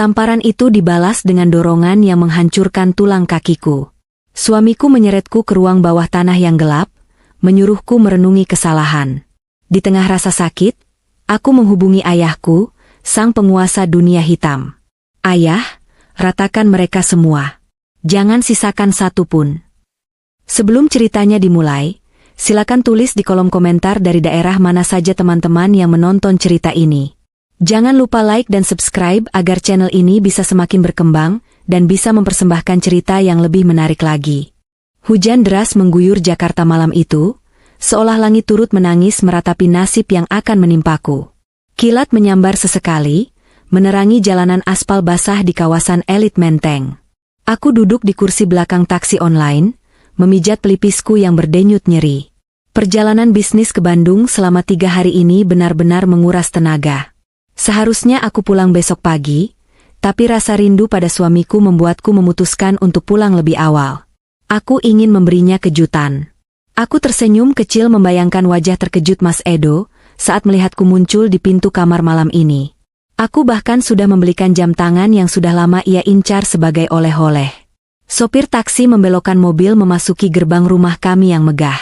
Tamparan itu dibalas dengan dorongan yang menghancurkan tulang kakiku. Suamiku menyeretku ke ruang bawah tanah yang gelap, menyuruhku merenungi kesalahan. Di tengah rasa sakit, aku menghubungi ayahku, sang penguasa dunia hitam. Ayah, ratakan mereka semua. Jangan sisakan satu pun. Sebelum ceritanya dimulai, silakan tulis di kolom komentar dari daerah mana saja teman-teman yang menonton cerita ini. Jangan lupa like dan subscribe agar channel ini bisa semakin berkembang dan bisa mempersembahkan cerita yang lebih menarik lagi. Hujan deras mengguyur Jakarta malam itu, seolah langit turut menangis meratapi nasib yang akan menimpaku. Kilat menyambar sesekali, menerangi jalanan aspal basah di kawasan elit Menteng. Aku duduk di kursi belakang taksi online, memijat pelipisku yang berdenyut nyeri. Perjalanan bisnis ke Bandung selama 3 hari ini benar-benar menguras tenaga. Seharusnya aku pulang besok pagi, tapi rasa rindu pada suamiku membuatku memutuskan untuk pulang lebih awal. Aku ingin memberinya kejutan. Aku tersenyum kecil membayangkan wajah terkejut Mas Edo saat melihatku muncul di pintu kamar malam ini. Aku bahkan sudah membelikan jam tangan yang sudah lama ia incar sebagai oleh-oleh. Sopir taksi membelokkan mobil memasuki gerbang rumah kami yang megah.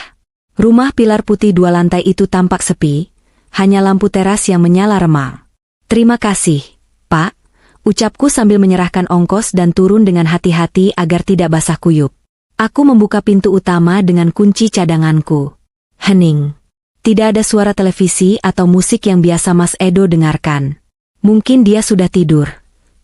Rumah pilar putih 2 lantai itu tampak sepi, hanya lampu teras yang menyala remang. "Terima kasih, Pak," ucapku sambil menyerahkan ongkos dan turun dengan hati-hati agar tidak basah kuyup. Aku membuka pintu utama dengan kunci cadanganku. Hening. Tidak ada suara televisi atau musik yang biasa Mas Edo dengarkan. Mungkin dia sudah tidur,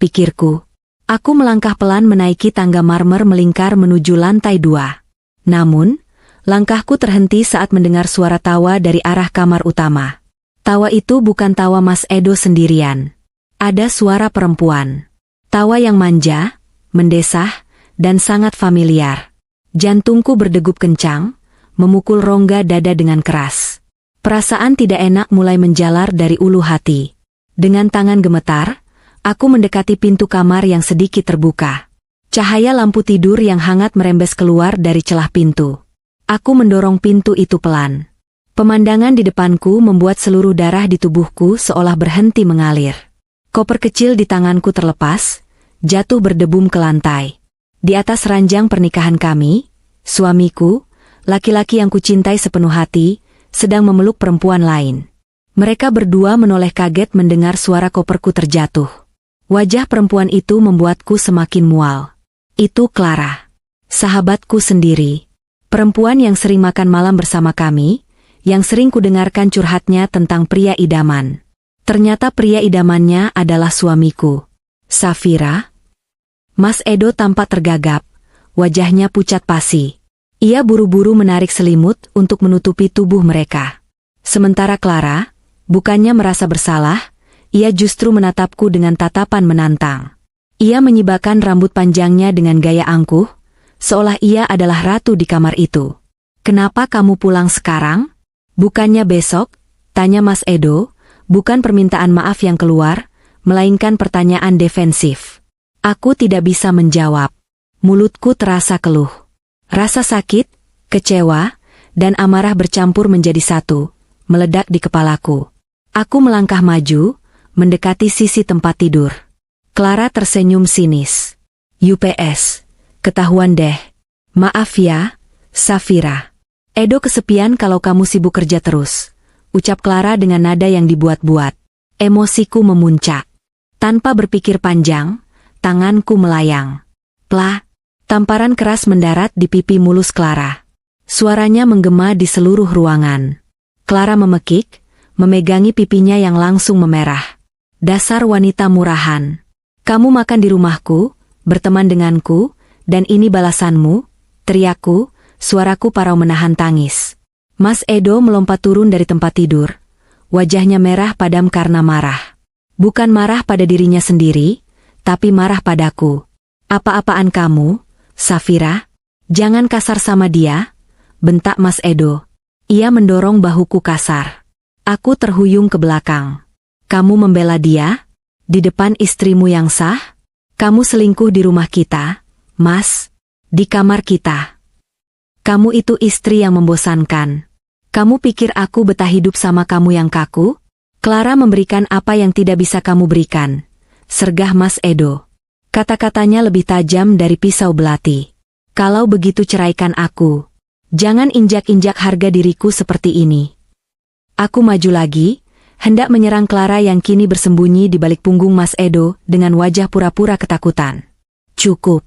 pikirku. Aku melangkah pelan menaiki tangga marmer melingkar menuju lantai 2. Namun, langkahku terhenti saat mendengar suara tawa dari arah kamar utama. Tawa itu bukan tawa Mas Edo sendirian. Ada suara perempuan. Tawa yang manja, mendesah, dan sangat familiar. Jantungku berdegup kencang, memukul rongga dada dengan keras. Perasaan tidak enak mulai menjalar dari ulu hati. Dengan tangan gemetar, aku mendekati pintu kamar yang sedikit terbuka. Cahaya lampu tidur yang hangat merembes keluar dari celah pintu. Aku mendorong pintu itu pelan. Pemandangan di depanku membuat seluruh darah di tubuhku seolah berhenti mengalir. Koper kecil di tanganku terlepas, jatuh berdebum ke lantai. Di atas ranjang pernikahan kami, suamiku, laki-laki yang kucintai sepenuh hati, sedang memeluk perempuan lain. Mereka berdua menoleh kaget mendengar suara koperku terjatuh. Wajah perempuan itu membuatku semakin mual. Itu Clara, sahabatku sendiri. Perempuan yang sering makan malam bersama kami, yang sering kudengarkan curhatnya tentang pria idaman. Ternyata pria idamannya adalah suamiku. Safira? Mas Edo tampak tergagap, wajahnya pucat pasi. Ia buru-buru menarik selimut untuk menutupi tubuh mereka. Sementara Clara, bukannya merasa bersalah, ia justru menatapku dengan tatapan menantang. Ia menyibakkan rambut panjangnya dengan gaya angkuh, seolah ia adalah ratu di kamar itu. "Kenapa kamu pulang sekarang? Bukannya besok?" tanya Mas Edo, bukan permintaan maaf yang keluar, melainkan pertanyaan defensif. Aku tidak bisa menjawab. Mulutku terasa keluh. Rasa sakit, kecewa, dan amarah bercampur menjadi satu, meledak di kepalaku. Aku melangkah maju, mendekati sisi tempat tidur. Clara tersenyum sinis. "UPS, ketahuan deh. Maaf ya, Safira. Edo kesepian kalau kamu sibuk kerja terus," ucap Clara dengan nada yang dibuat-buat. Emosiku memuncak. Tanpa berpikir panjang, tanganku melayang. Plak! Tamparan keras mendarat di pipi mulus Clara. Suaranya menggema di seluruh ruangan. Clara memekik, memegangi pipinya yang langsung memerah. "Dasar wanita murahan. Kamu makan di rumahku, berteman denganku, dan ini balasanmu?" teriakku. Suaraku parau menahan tangis. Mas Edo melompat turun dari tempat tidur. Wajahnya merah padam karena marah. Bukan marah pada dirinya sendiri, tapi marah padaku. "Apa-apaan kamu, Safira? Jangan kasar sama dia," bentak Mas Edo. Ia mendorong bahuku kasar. Aku terhuyung ke belakang. "Kamu membela dia? Di depan istrimu yang sah? Kamu selingkuh di rumah kita, Mas. Di kamar kita. Kamu itu istri yang membosankan. Kamu pikir aku betah hidup sama kamu yang kaku?" Clara memberikan apa yang tidak bisa kamu berikan. sergah Mas Edo. Kata-katanya lebih tajam dari pisau belati. Kalau begitu ceraikan aku. Jangan injak-injak harga diriku seperti ini. Aku maju lagi, hendak menyerang Clara yang kini bersembunyi di balik punggung Mas Edo dengan wajah pura-pura ketakutan. Cukup.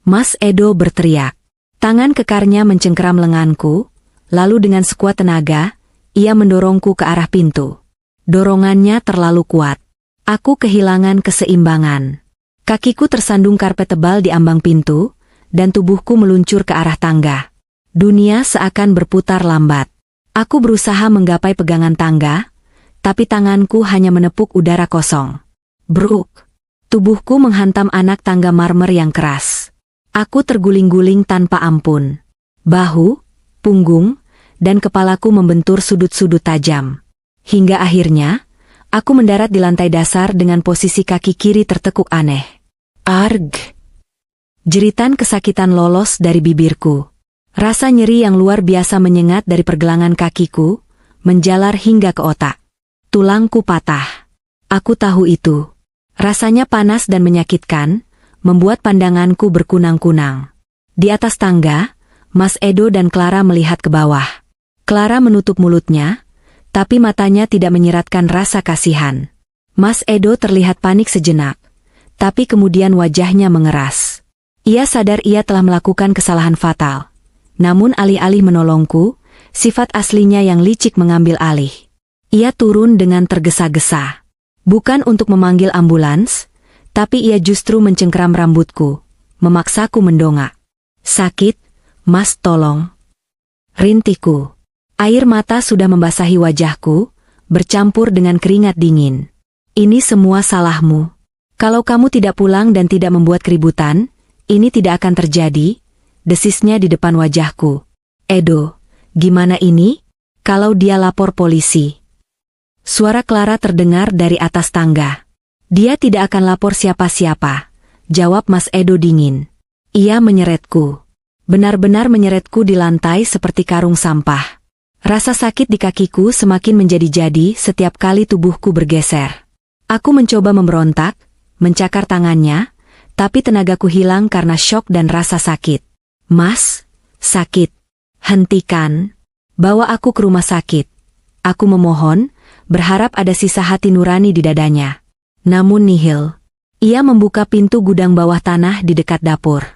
Mas Edo berteriak. Tangan kekarnya mencengkeram lenganku, lalu dengan sekuat tenaga, ia mendorongku ke arah pintu. Dorongannya terlalu kuat. Aku kehilangan keseimbangan. Kakiku tersandung karpet tebal di ambang pintu, dan tubuhku meluncur ke arah tangga. Dunia seakan berputar lambat. Aku berusaha menggapai pegangan tangga, tapi tanganku hanya menepuk udara kosong. Bruk! Tubuhku menghantam anak tangga marmer yang keras. Aku terguling-guling tanpa ampun. Bahu, punggung, dan kepalaku membentur sudut-sudut tajam. Hingga akhirnya, aku mendarat di lantai dasar dengan posisi kaki kiri tertekuk aneh. Arg! Jeritan kesakitan lolos dari bibirku. Rasa nyeri yang luar biasa menyengat dari pergelangan kakiku, menjalar hingga ke otak. Tulangku patah. Aku tahu itu. Rasanya panas dan menyakitkan, membuat pandanganku berkunang-kunang. Di atas tangga, Mas Edo dan Clara melihat ke bawah. Clara menutup mulutnya, tapi matanya tidak menyiratkan rasa kasihan. Mas Edo terlihat panik sejenak, tapi kemudian wajahnya mengeras. Ia sadar ia telah melakukan kesalahan fatal. Namun alih-alih menolongku, sifat aslinya yang licik mengambil alih. Ia turun dengan tergesa-gesa. Bukan untuk memanggil ambulans, tapi ia justru mencengkeram rambutku, memaksaku mendongak. Sakit, Mas, tolong. Rintihku. Air mata sudah membasahi wajahku, bercampur dengan keringat dingin. Ini semua salahmu. Kalau kamu tidak pulang dan tidak membuat keributan, ini tidak akan terjadi, desisnya di depan wajahku. Edo, gimana ini? Kalau dia lapor polisi. Suara Clara terdengar dari atas tangga. Dia tidak akan lapor siapa-siapa, jawab Mas Edo dingin. Ia menyeretku. Benar-benar menyeretku di lantai seperti karung sampah. Rasa sakit di kakiku semakin menjadi-jadi setiap kali tubuhku bergeser. Aku mencoba memberontak, mencakar tangannya, tapi tenagaku hilang karena syok dan rasa sakit. Mas, sakit. Hentikan. Bawa aku ke rumah sakit. Aku memohon, berharap ada sisa hati nurani di dadanya. Namun nihil. Ia membuka pintu gudang bawah tanah di dekat dapur.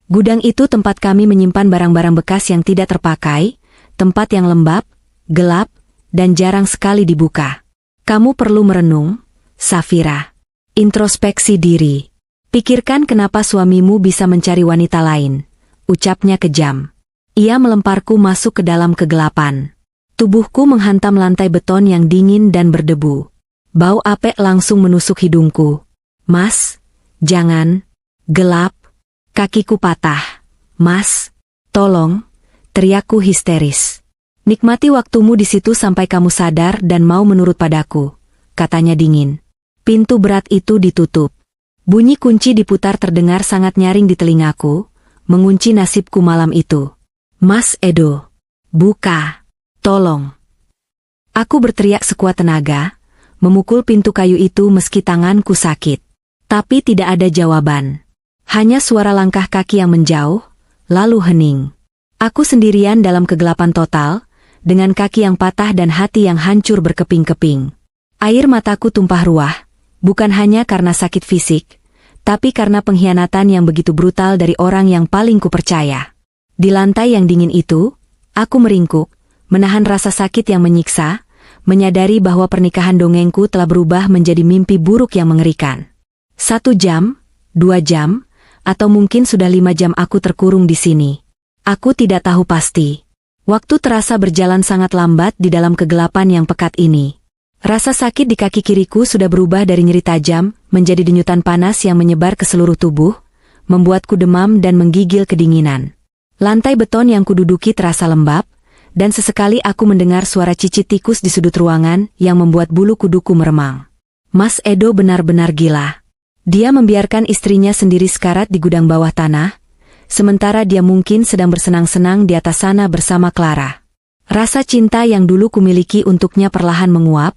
Gudang itu tempat kami menyimpan barang-barang bekas yang tidak terpakai, tempat yang lembab, gelap, dan jarang sekali dibuka. Kamu perlu merenung, Safira. Introspeksi diri. Pikirkan kenapa suamimu bisa mencari wanita lain, ucapnya kejam. Ia melemparku masuk ke dalam kegelapan. Tubuhku menghantam lantai beton yang dingin dan berdebu. Bau apek langsung menusuk hidungku. Mas, jangan. Gelap. Kakiku patah. Mas, tolong. Teriakku histeris. Nikmati waktumu di situ sampai kamu sadar dan mau menurut padaku, katanya dingin. Pintu berat itu ditutup. Bunyi kunci diputar terdengar sangat nyaring di telingaku, mengunci nasibku malam itu. Mas Edo, buka. Tolong. Aku berteriak sekuat tenaga, memukul pintu kayu itu meski tanganku sakit. Tapi tidak ada jawaban. Hanya suara langkah kaki yang menjauh, lalu hening. Aku sendirian dalam kegelapan total, dengan kaki yang patah dan hati yang hancur berkeping-keping. Air mataku tumpah ruah, bukan hanya karena sakit fisik, tapi karena pengkhianatan yang begitu brutal dari orang yang paling kupercaya. Di lantai yang dingin itu, aku meringkuk, menahan rasa sakit yang menyiksa, menyadari bahwa pernikahan dongengku telah berubah menjadi mimpi buruk yang mengerikan. 1 jam, 2 jam, atau mungkin sudah 5 jam aku terkurung di sini. Aku tidak tahu pasti. Waktu terasa berjalan sangat lambat di dalam kegelapan yang pekat ini. Rasa sakit di kaki kiriku sudah berubah dari nyeri tajam menjadi denyutan panas yang menyebar ke seluruh tubuh, membuatku demam dan menggigil kedinginan. Lantai beton yang kududuki terasa lembab, dan sesekali aku mendengar suara cicit tikus di sudut ruangan yang membuat bulu kuduku meremang. Mas Edo benar-benar gila. Dia membiarkan istrinya sendiri sekarat di gudang bawah tanah, sementara dia mungkin sedang bersenang-senang di atas sana bersama Clara. Rasa cinta yang dulu kumiliki untuknya perlahan menguap,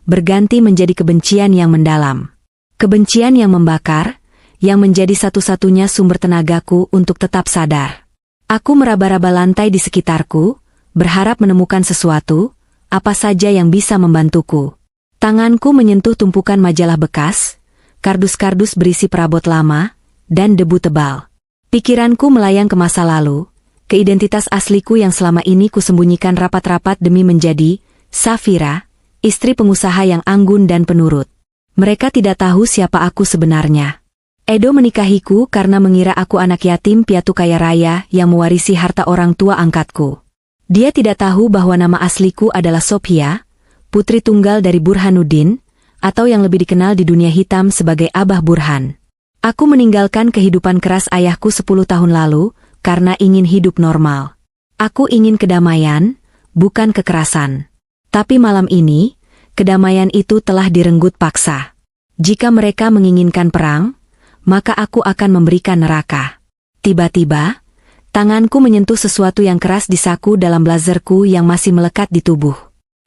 berganti menjadi kebencian yang mendalam. Kebencian yang membakar, yang menjadi satu-satunya sumber tenagaku untuk tetap sadar. Aku meraba-raba lantai di sekitarku, berharap menemukan sesuatu, apa saja yang bisa membantuku. Tanganku menyentuh tumpukan majalah bekas, kardus-kardus berisi perabot lama, dan debu tebal. Pikiranku melayang ke masa lalu, ke identitas asliku yang selama ini kusembunyikan rapat-rapat demi menjadi Safira, istri pengusaha yang anggun dan penurut. Mereka tidak tahu siapa aku sebenarnya. Edo menikahiku karena mengira aku anak yatim piatu kaya raya yang mewarisi harta orang tua angkatku. Dia tidak tahu bahwa nama asliku adalah Sophia, putri tunggal dari Burhanuddin, atau yang lebih dikenal di dunia hitam sebagai Abah Burhan. Aku meninggalkan kehidupan keras ayahku 10 tahun lalu, karena ingin hidup normal. Aku ingin kedamaian, bukan kekerasan. Tapi malam ini, kedamaian itu telah direnggut paksa. Jika mereka menginginkan perang, maka aku akan memberikan neraka. Tiba-tiba, tanganku menyentuh sesuatu yang keras di saku dalam blazerku yang masih melekat di tubuh.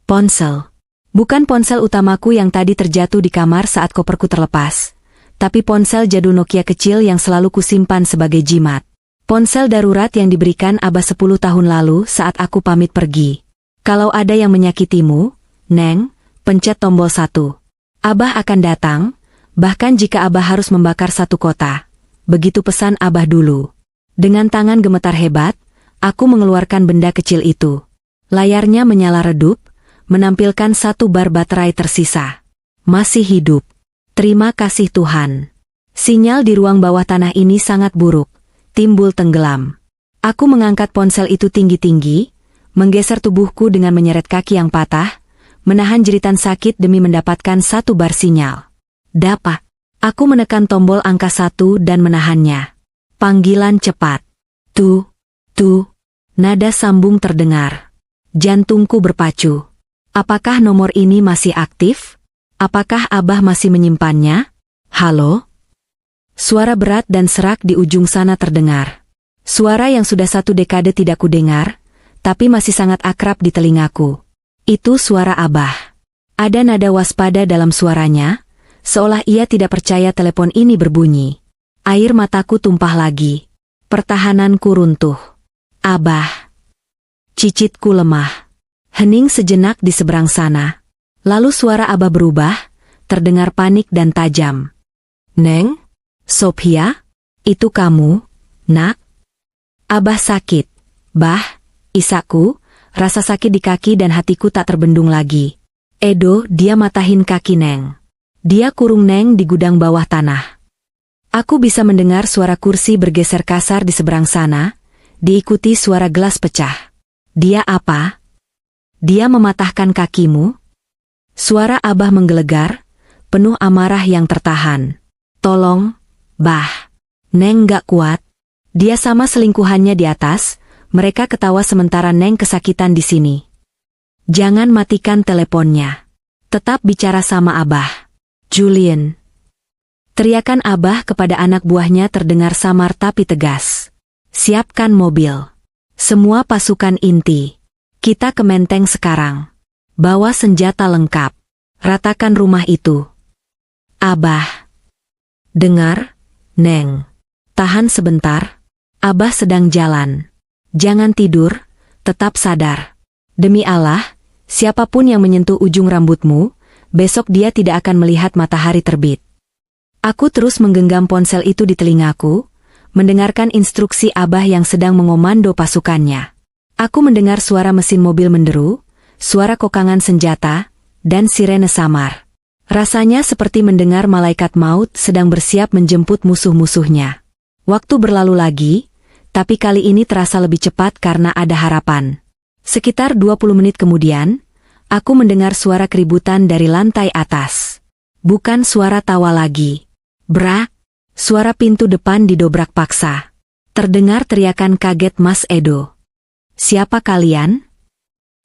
Ponsel. Bukan ponsel utamaku yang tadi terjatuh di kamar saat koperku terlepas, tapi ponsel jadul Nokia kecil yang selalu kusimpan sebagai jimat. Ponsel darurat yang diberikan Abah 10 tahun lalu saat aku pamit pergi. Kalau ada yang menyakitimu, Neng, pencet tombol 1. Abah akan datang, bahkan jika Abah harus membakar satu kota. Begitu pesan Abah dulu. Dengan tangan gemetar hebat, aku mengeluarkan benda kecil itu. Layarnya menyala redup, menampilkan 1 bar baterai tersisa. Masih hidup. Terima kasih Tuhan. Sinyal di ruang bawah tanah ini sangat buruk. Timbul tenggelam. Aku mengangkat ponsel itu tinggi-tinggi, menggeser tubuhku dengan menyeret kaki yang patah, menahan jeritan sakit demi mendapatkan 1 bar sinyal. Dapat. Aku menekan tombol angka 1 dan menahannya. Panggilan cepat. Tuh. Nada sambung terdengar. Jantungku berpacu. Apakah nomor ini masih aktif? Apakah Abah masih menyimpannya? Halo? Suara berat dan serak di ujung sana terdengar. Suara yang sudah 1 dekade tidak kudengar, tapi masih sangat akrab di telingaku. Itu suara Abah. Ada nada waspada dalam suaranya, seolah ia tidak percaya telepon ini berbunyi. Air mataku tumpah lagi. Pertahananku runtuh. Abah. Cicitku lemah. Hening sejenak di seberang sana. Lalu suara Abah berubah, terdengar panik dan tajam. Neng? Sophia? Itu kamu, nak? Abah sakit. Bah, isaku, rasa sakit di kaki dan hatiku tak terbendung lagi. Edo, dia matahin kaki Neng. Dia kurung Neng di gudang bawah tanah. Aku bisa mendengar suara kursi bergeser kasar di seberang sana, diikuti suara gelas pecah. Dia apa? Dia mematahkan kakimu? Suara Abah menggelegar, penuh amarah yang tertahan. Tolong, Bah. Neng gak kuat. Dia sama selingkuhannya di atas, mereka ketawa sementara Neng kesakitan di sini. Jangan matikan teleponnya. Tetap bicara sama Abah. Julian. Teriakan Abah kepada anak buahnya terdengar samar tapi tegas. Siapkan mobil. Semua pasukan inti. Kita ke Menteng sekarang. Bawa senjata lengkap. Ratakan rumah itu. Abah. Dengar, Neng. Tahan sebentar. Abah sedang jalan. Jangan tidur, tetap sadar. Demi Allah, siapapun yang menyentuh ujung rambutmu, besok dia tidak akan melihat matahari terbit. Aku terus menggenggam ponsel itu di telingaku, mendengarkan instruksi Abah yang sedang mengomando pasukannya. Aku mendengar suara mesin mobil menderu, suara kokangan senjata, dan sirene samar. Rasanya seperti mendengar malaikat maut sedang bersiap menjemput musuh-musuhnya. Waktu berlalu lagi, tapi kali ini terasa lebih cepat karena ada harapan. Sekitar 20 menit kemudian, aku mendengar suara keributan dari lantai atas. Bukan suara tawa lagi. Brak! Suara pintu depan didobrak paksa. Terdengar teriakan kaget Mas Edo. Siapa kalian?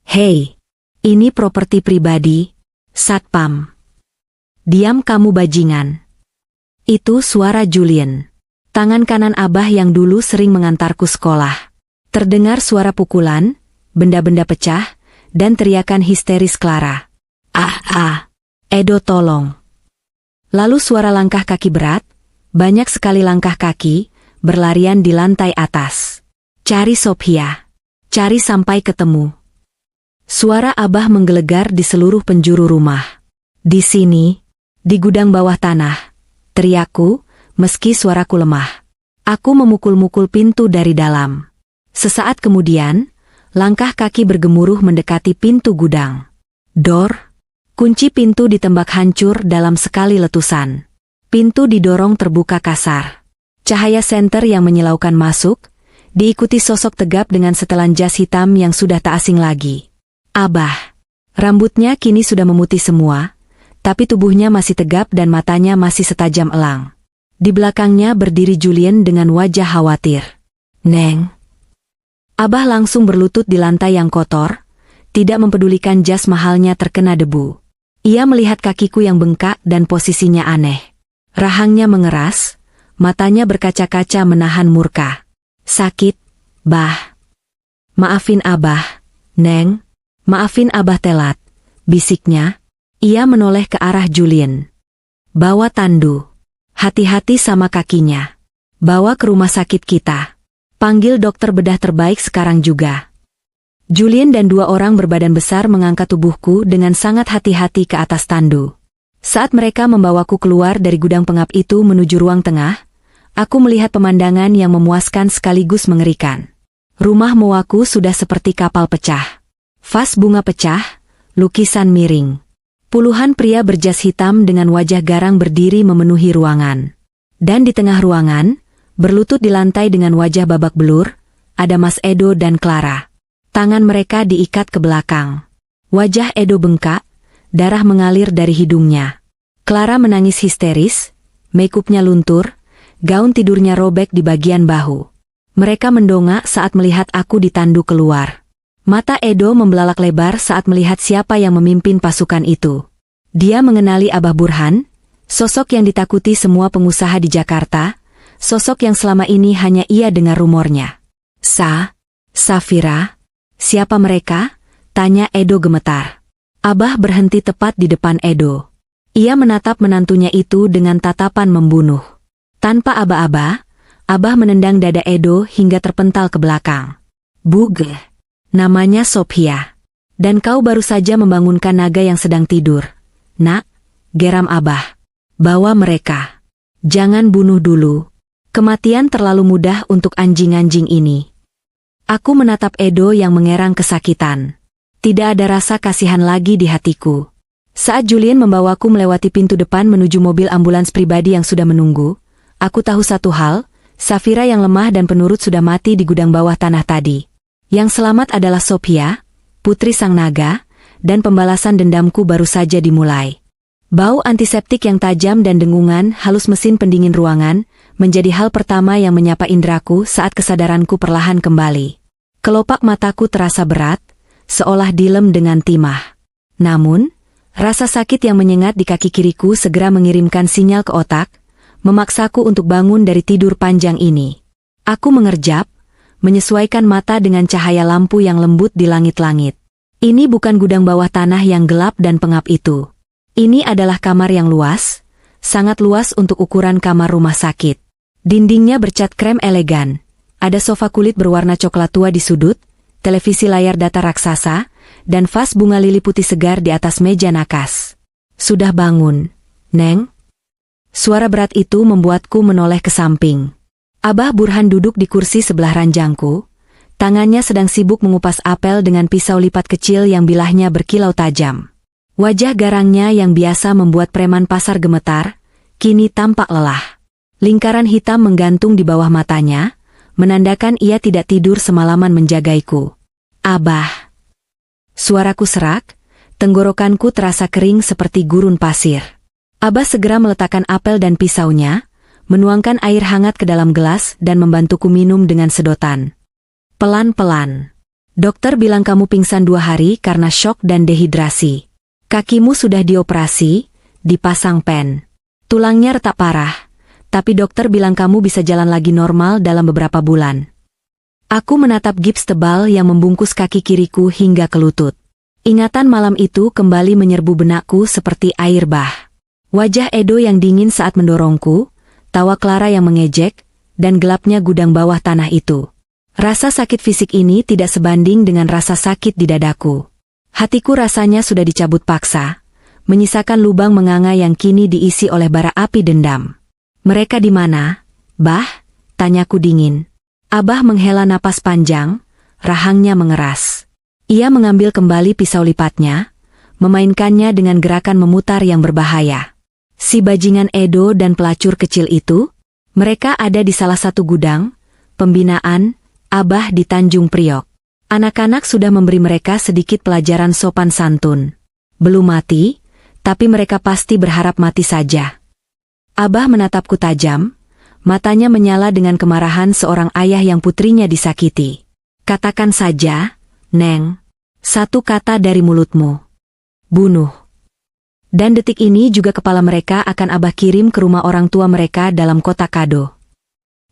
Hei! Ini properti pribadi, Satpam. Diam kamu bajingan. Itu suara Julian. Tangan kanan Abah yang dulu sering mengantarku sekolah. Terdengar suara pukulan, benda-benda pecah, dan teriakan histeris Clara. Edo tolong. Lalu suara langkah kaki berat, banyak sekali langkah kaki, berlarian di lantai atas. Cari Sophia. Cari sampai ketemu. Suara Abah menggelegar di seluruh penjuru rumah. Di sini, di gudang bawah tanah, teriakku, meski suaraku lemah. Aku memukul-mukul pintu dari dalam. Sesaat kemudian, langkah kaki bergemuruh mendekati pintu gudang. Dor. Kunci pintu ditembak hancur dalam sekali letusan. Pintu didorong terbuka kasar. Cahaya senter yang menyilaukan masuk, diikuti sosok tegap dengan setelan jas hitam yang sudah tak asing lagi. Abah. Rambutnya kini sudah memutih semua, tapi tubuhnya masih tegap dan matanya masih setajam elang. Di belakangnya berdiri Julian dengan wajah khawatir. Neng. Abah langsung berlutut di lantai yang kotor, tidak mempedulikan jas mahalnya terkena debu. Ia melihat kakiku yang bengkak dan posisinya aneh. Rahangnya mengeras, matanya berkaca-kaca menahan murka. Sakit, Bah. Maafin Abah, Neng. Maafin Abah telat, bisiknya. Ia menoleh ke arah Julian. Bawa tandu. Hati-hati sama kakinya. Bawa ke rumah sakit kita. Panggil dokter bedah terbaik sekarang juga. Julian dan dua orang berbadan besar mengangkat tubuhku dengan sangat hati-hati ke atas tandu. Saat mereka membawaku keluar dari gudang pengap itu menuju ruang tengah, aku melihat pemandangan yang memuaskan sekaligus mengerikan. Rumah Moaku sudah seperti kapal pecah. Vas bunga pecah, lukisan miring. Puluhan pria berjas hitam dengan wajah garang berdiri memenuhi ruangan. Dan di tengah ruangan, berlutut di lantai dengan wajah babak belur, ada Mas Edo dan Clara. Tangan mereka diikat ke belakang. Wajah Edo bengkak, darah mengalir dari hidungnya. Clara menangis histeris, makeupnya luntur, gaun tidurnya robek di bagian bahu. Mereka mendongak saat melihat aku ditandu keluar. Mata Edo membelalak lebar saat melihat siapa yang memimpin pasukan itu. Dia mengenali Abah Burhan, sosok yang ditakuti semua pengusaha di Jakarta, sosok yang selama ini hanya ia dengar rumornya. Safira, siapa mereka? Tanya Edo gemetar. Abah berhenti tepat di depan Edo. Ia menatap menantunya itu dengan tatapan membunuh. Tanpa aba-aba, Abah menendang dada Edo hingga terpental ke belakang. Buge. Namanya Sophia. Dan kau baru saja membangunkan naga yang sedang tidur. Nak, geram Abah. Bawa mereka. Jangan bunuh dulu. Kematian terlalu mudah untuk anjing-anjing ini. Aku menatap Edo yang mengerang kesakitan. Tidak ada rasa kasihan lagi di hatiku. Saat Julian membawaku melewati pintu depan menuju mobil ambulans pribadi yang sudah menunggu, aku tahu satu hal, Safira yang lemah dan penurut sudah mati di gudang bawah tanah tadi. Yang selamat adalah Sophia, putri sang naga, dan pembalasan dendamku baru saja dimulai. Bau antiseptik yang tajam dan dengungan halus mesin pendingin ruangan menjadi hal pertama yang menyapa indraku saat kesadaranku perlahan kembali. Kelopak mataku terasa berat, seolah dilem dengan timah. Namun, rasa sakit yang menyengat di kaki kiriku segera mengirimkan sinyal ke otak, memaksaku untuk bangun dari tidur panjang ini. Aku mengerjap, menyesuaikan mata dengan cahaya lampu yang lembut di langit-langit. Ini bukan gudang bawah tanah yang gelap dan pengap itu. Ini adalah kamar yang luas, sangat luas untuk ukuran kamar rumah sakit. Dindingnya bercat krem elegan, ada sofa kulit berwarna coklat tua di sudut, televisi layar datar raksasa, dan vas bunga lili putih segar di atas meja nakas. Sudah bangun, Neng? Suara berat itu membuatku menoleh ke samping. Abah Burhan duduk di kursi sebelah ranjangku, tangannya sedang sibuk mengupas apel dengan pisau lipat kecil yang bilahnya berkilau tajam. Wajah garangnya yang biasa membuat preman pasar gemetar, kini tampak lelah. Lingkaran hitam menggantung di bawah matanya, menandakan ia tidak tidur semalaman menjagaiku. Abah. Suaraku serak, tenggorokanku terasa kering seperti gurun pasir. Abah segera meletakkan apel dan pisaunya, menuangkan air hangat ke dalam gelas dan membantuku minum dengan sedotan. Pelan-pelan. Dokter bilang kamu pingsan 2 hari karena syok dan dehidrasi. Kakimu sudah dioperasi, dipasang pen. Tulangnya retak parah, tapi dokter bilang kamu bisa jalan lagi normal dalam beberapa bulan. Aku menatap gips tebal yang membungkus kaki kiriku hingga ke lutut. Ingatan malam itu kembali menyerbu benakku seperti air bah. Wajah Edo yang dingin saat mendorongku, tawa Clara yang mengejek, dan gelapnya gudang bawah tanah itu. Rasa sakit fisik ini tidak sebanding dengan rasa sakit di dadaku. Hatiku rasanya sudah dicabut paksa, menyisakan lubang menganga yang kini diisi oleh bara api dendam. Mereka di mana, Bah? Tanyaku dingin. Abah menghela napas panjang, rahangnya mengeras. Ia mengambil kembali pisau lipatnya, memainkannya dengan gerakan memutar yang berbahaya. Si bajingan Edo dan pelacur kecil itu, mereka ada di salah satu gudang, pembinaan, Abah di Tanjung Priok. Anak-anak sudah memberi mereka sedikit pelajaran sopan santun. Belum mati, tapi mereka pasti berharap mati saja. Abah menatapku tajam, matanya menyala dengan kemarahan seorang ayah yang putrinya disakiti. Katakan saja, Neng, satu kata dari mulutmu. Bunuh. Dan detik ini juga kepala mereka akan Abah kirim ke rumah orang tua mereka dalam kotak kado.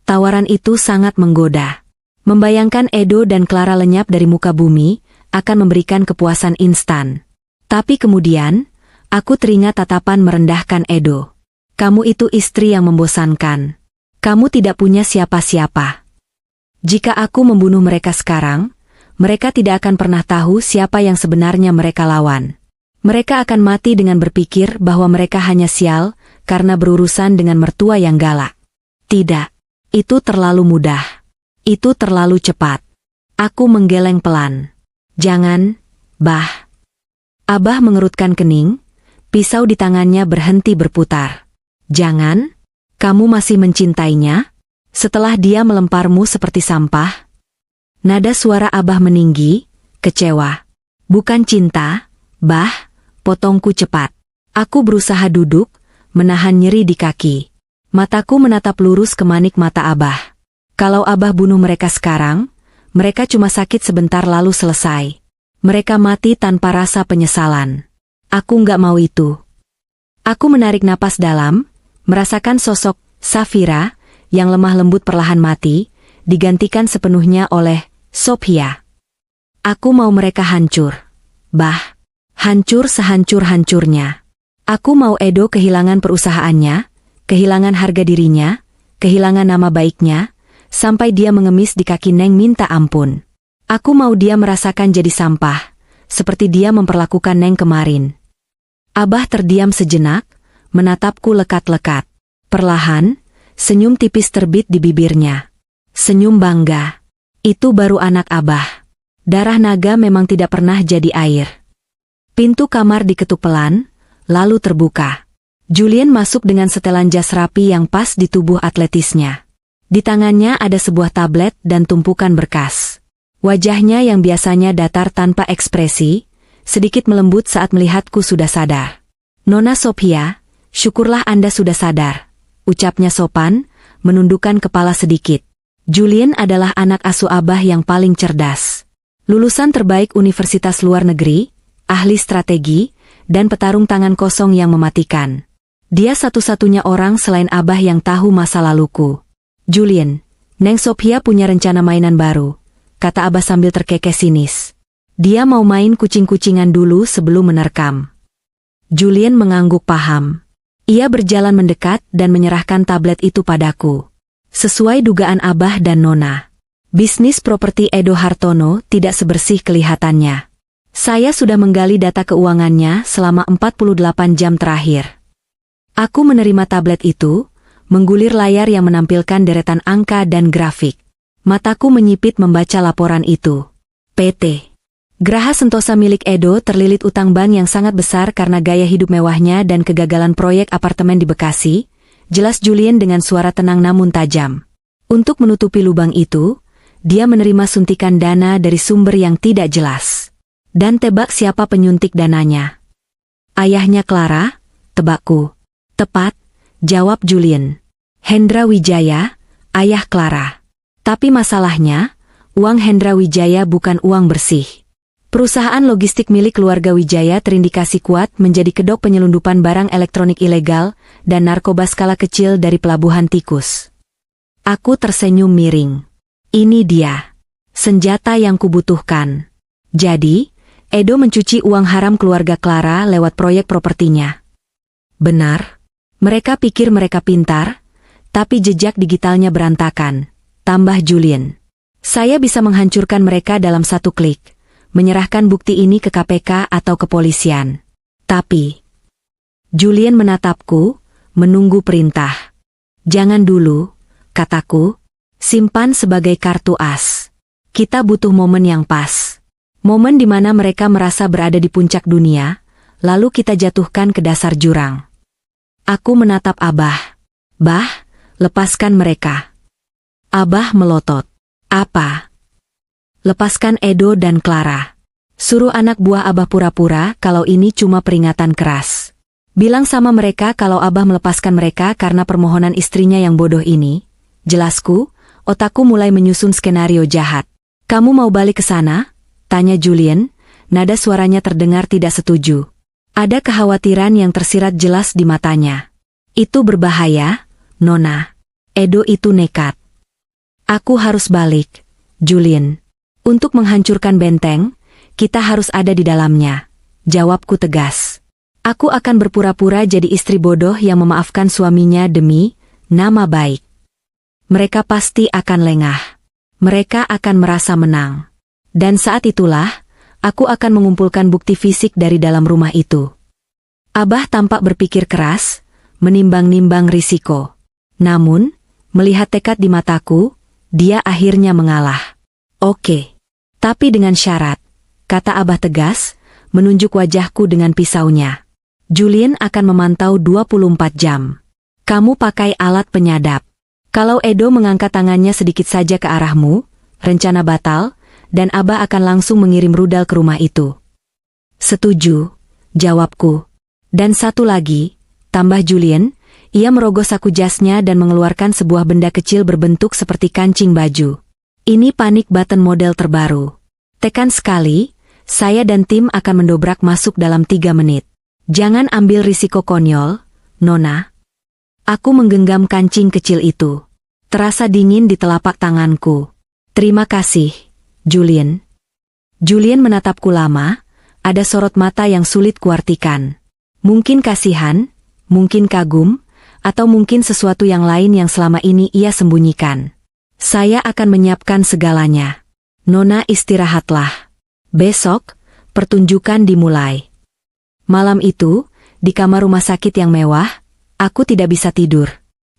Tawaran itu sangat menggoda. Membayangkan Edo dan Clara lenyap dari muka bumi, akan memberikan kepuasan instan. Tapi kemudian, aku teringat tatapan merendahkan Edo. Kamu itu istri yang membosankan. Kamu tidak punya siapa-siapa. Jika aku membunuh mereka sekarang, mereka tidak akan pernah tahu siapa yang sebenarnya mereka lawan. Mereka akan mati dengan berpikir bahwa mereka hanya sial, karena berurusan dengan mertua yang galak. Tidak. Itu terlalu mudah. Itu terlalu cepat. Aku menggeleng pelan. Jangan, Bah. Abah mengerutkan kening, pisau di tangannya berhenti berputar. Jangan, kamu masih mencintainya? Setelah dia melemparmu seperti sampah? Nada suara Abah meninggi, kecewa. Bukan cinta, Bah, potongku cepat. Aku berusaha duduk, menahan nyeri di kaki. Mataku menatap lurus ke manik mata Abah. Kalau Abah bunuh mereka sekarang, mereka cuma sakit sebentar lalu selesai. Mereka mati tanpa rasa penyesalan. Aku nggak mau itu. Aku menarik napas dalam, merasakan sosok Safira, yang lemah lembut perlahan mati, digantikan sepenuhnya oleh Sophia. Aku mau mereka hancur. Bah, hancur sehancur-hancurnya. Aku mau Edo kehilangan perusahaannya, kehilangan harga dirinya, kehilangan nama baiknya, sampai dia mengemis di kaki Neng minta ampun. Aku mau dia merasakan jadi sampah, seperti dia memperlakukan Neng kemarin. Abah terdiam sejenak, menatapku lekat-lekat. Perlahan, senyum tipis terbit di bibirnya. Senyum bangga. Itu baru anak Abah. Darah naga memang tidak pernah jadi air. Pintu kamar diketuk pelan, lalu terbuka. Julian masuk dengan setelan jas rapi yang pas di tubuh atletisnya. Di tangannya ada sebuah tablet dan tumpukan berkas. Wajahnya yang biasanya datar tanpa ekspresi, sedikit melembut saat melihatku sudah sadar. Nona Sophia, syukurlah Anda sudah sadar. Ucapnya sopan, menundukkan kepala sedikit. Julian adalah anak asuh Abah yang paling cerdas. Lulusan terbaik universitas luar negeri, ahli strategi, dan petarung tangan kosong yang mematikan. Dia satu-satunya orang selain Abah yang tahu masa laluku. Julian, Neng Sophia punya rencana mainan baru, kata Abah sambil terkekeh sinis. Dia mau main kucing-kucingan dulu sebelum menerkam. Julian mengangguk paham. Ia berjalan mendekat dan menyerahkan tablet itu padaku. Sesuai dugaan Abah dan Nona, bisnis properti Edo Hartono tidak sebersih kelihatannya. Saya sudah menggali data keuangannya selama 48 jam terakhir. Aku menerima tablet itu, menggulir layar yang menampilkan deretan angka dan grafik. Mataku menyipit membaca laporan itu. PT Graha Sentosa milik Edo terlilit utang bank yang sangat besar karena gaya hidup mewahnya dan kegagalan proyek apartemen di Bekasi, jelas Julian dengan suara tenang namun tajam. Untuk menutupi lubang itu, dia menerima suntikan dana dari sumber yang tidak jelas. Dan tebak siapa penyuntik dananya? Ayahnya Clara, tebakku. Tepat, jawab Julian. Hendra Wijaya, ayah Clara. Tapi masalahnya, uang Hendra Wijaya bukan uang bersih. Perusahaan logistik milik keluarga Wijaya terindikasi kuat menjadi kedok penyelundupan barang elektronik ilegal dan narkoba skala kecil dari pelabuhan tikus. Aku tersenyum miring. Ini dia. Senjata yang kubutuhkan. Jadi, Edo mencuci uang haram keluarga Clara lewat proyek propertinya. Benar. Mereka pikir mereka pintar, tapi jejak digitalnya berantakan, tambah Julian. Saya bisa menghancurkan mereka dalam satu klik, menyerahkan bukti ini ke KPK atau kepolisian. Tapi, Julian menatapku, menunggu perintah. Jangan dulu, kataku, simpan sebagai kartu as. Kita butuh momen yang pas. Momen di mana mereka merasa berada di puncak dunia, lalu kita jatuhkan ke dasar jurang. Aku menatap Abah. Bah, lepaskan mereka. Abah melotot. Apa? Lepaskan Edo dan Clara. Suruh anak buah Abah pura-pura kalau ini cuma peringatan keras. Bilang sama mereka kalau Abah melepaskan mereka karena permohonan istrinya yang bodoh ini. Jelasku, otakku mulai menyusun skenario jahat. Kamu mau balik ke sana? Tanya Julian, nada suaranya terdengar tidak setuju. Ada kekhawatiran yang tersirat jelas di matanya. Itu berbahaya, Nona. Edo itu nekat. Aku harus balik, Julian. Untuk menghancurkan benteng, kita harus ada di dalamnya. Jawabku tegas. Aku akan berpura-pura jadi istri bodoh yang memaafkan suaminya demi nama baik. Mereka pasti akan lengah. Mereka akan merasa menang. Dan saat itulah, aku akan mengumpulkan bukti fisik dari dalam rumah itu. Abah tampak berpikir keras, menimbang-nimbang risiko. Namun, melihat tekad di mataku, dia akhirnya mengalah. Oke. Tapi dengan syarat, kata Abah tegas, menunjuk wajahku dengan pisaunya. Julian akan memantau 24 jam. Kamu pakai alat penyadap. Kalau Edo mengangkat tangannya sedikit saja ke arahmu, rencana batal, dan Abah akan langsung mengirim rudal ke rumah itu. Setuju, jawabku. Dan satu lagi, tambah Julian, ia merogoh saku jasnya dan mengeluarkan sebuah benda kecil berbentuk seperti kancing baju. Ini panic button model terbaru. Tekan sekali, saya dan tim akan mendobrak masuk dalam 3 menit. Jangan ambil risiko konyol, Nona. Aku menggenggam kancing kecil itu. Terasa dingin di telapak tanganku. Terima kasih, Julian. Julian menatapku lama, ada sorot mata yang sulit kuartikan. Mungkin kasihan, mungkin kagum, atau mungkin sesuatu yang lain yang selama ini ia sembunyikan. Saya akan menyiapkan segalanya. Nona istirahatlah. Besok, pertunjukan dimulai. Malam itu, di kamar rumah sakit yang mewah, aku tidak bisa tidur.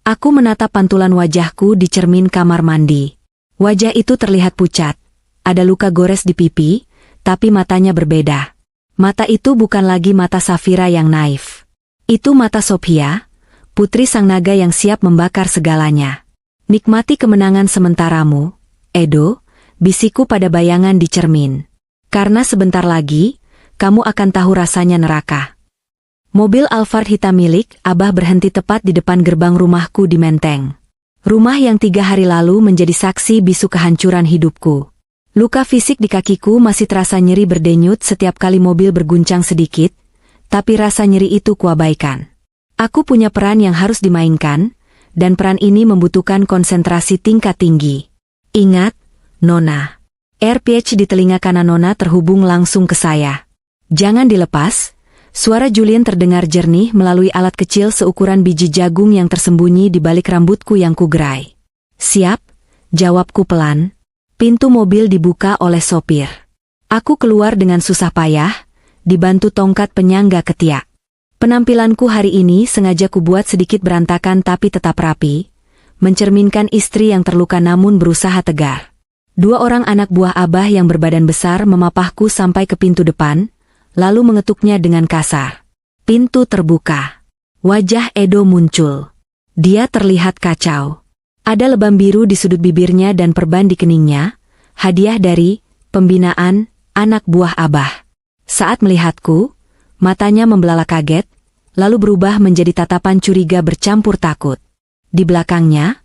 Aku menatap pantulan wajahku di cermin kamar mandi. Wajah itu terlihat pucat. Ada luka gores di pipi, tapi matanya berbeda. Mata itu bukan lagi mata Safira yang naif. Itu mata Sophia, putri sang naga yang siap membakar segalanya. Nikmati kemenangan sementaramu, Edo, bisikku pada bayangan di cermin. Karena sebentar lagi, kamu akan tahu rasanya neraka. Mobil Alphard hitam milik Abah berhenti tepat di depan gerbang rumahku di Menteng. Rumah yang 3 hari lalu menjadi saksi bisu kehancuran hidupku. Luka fisik di kakiku masih terasa nyeri berdenyut setiap kali mobil berguncang sedikit, tapi rasa nyeri itu kuabaikan. Aku punya peran yang harus dimainkan, dan peran ini membutuhkan konsentrasi tingkat tinggi. Ingat, Nona. AirPH di telinga kanan Nona terhubung langsung ke saya. Jangan dilepas. Suara Julian terdengar jernih melalui alat kecil seukuran biji jagung yang tersembunyi di balik rambutku yang kugerai. Siap, jawabku pelan. Pintu mobil dibuka oleh sopir. Aku keluar dengan susah payah, dibantu tongkat penyangga ketiak. Penampilanku hari ini sengaja kubuat sedikit berantakan tapi tetap rapi, mencerminkan istri yang terluka namun berusaha tegar. 2 orang anak buah Abah yang berbadan besar memapahku sampai ke pintu depan, lalu mengetuknya dengan kasar. Pintu terbuka. Wajah Edo muncul. Dia terlihat kacau. Ada lebam biru di sudut bibirnya dan perban di keningnya, hadiah dari pembinaan anak buah Abah. Saat melihatku, matanya membelalak kaget, lalu berubah menjadi tatapan curiga bercampur takut. Di belakangnya,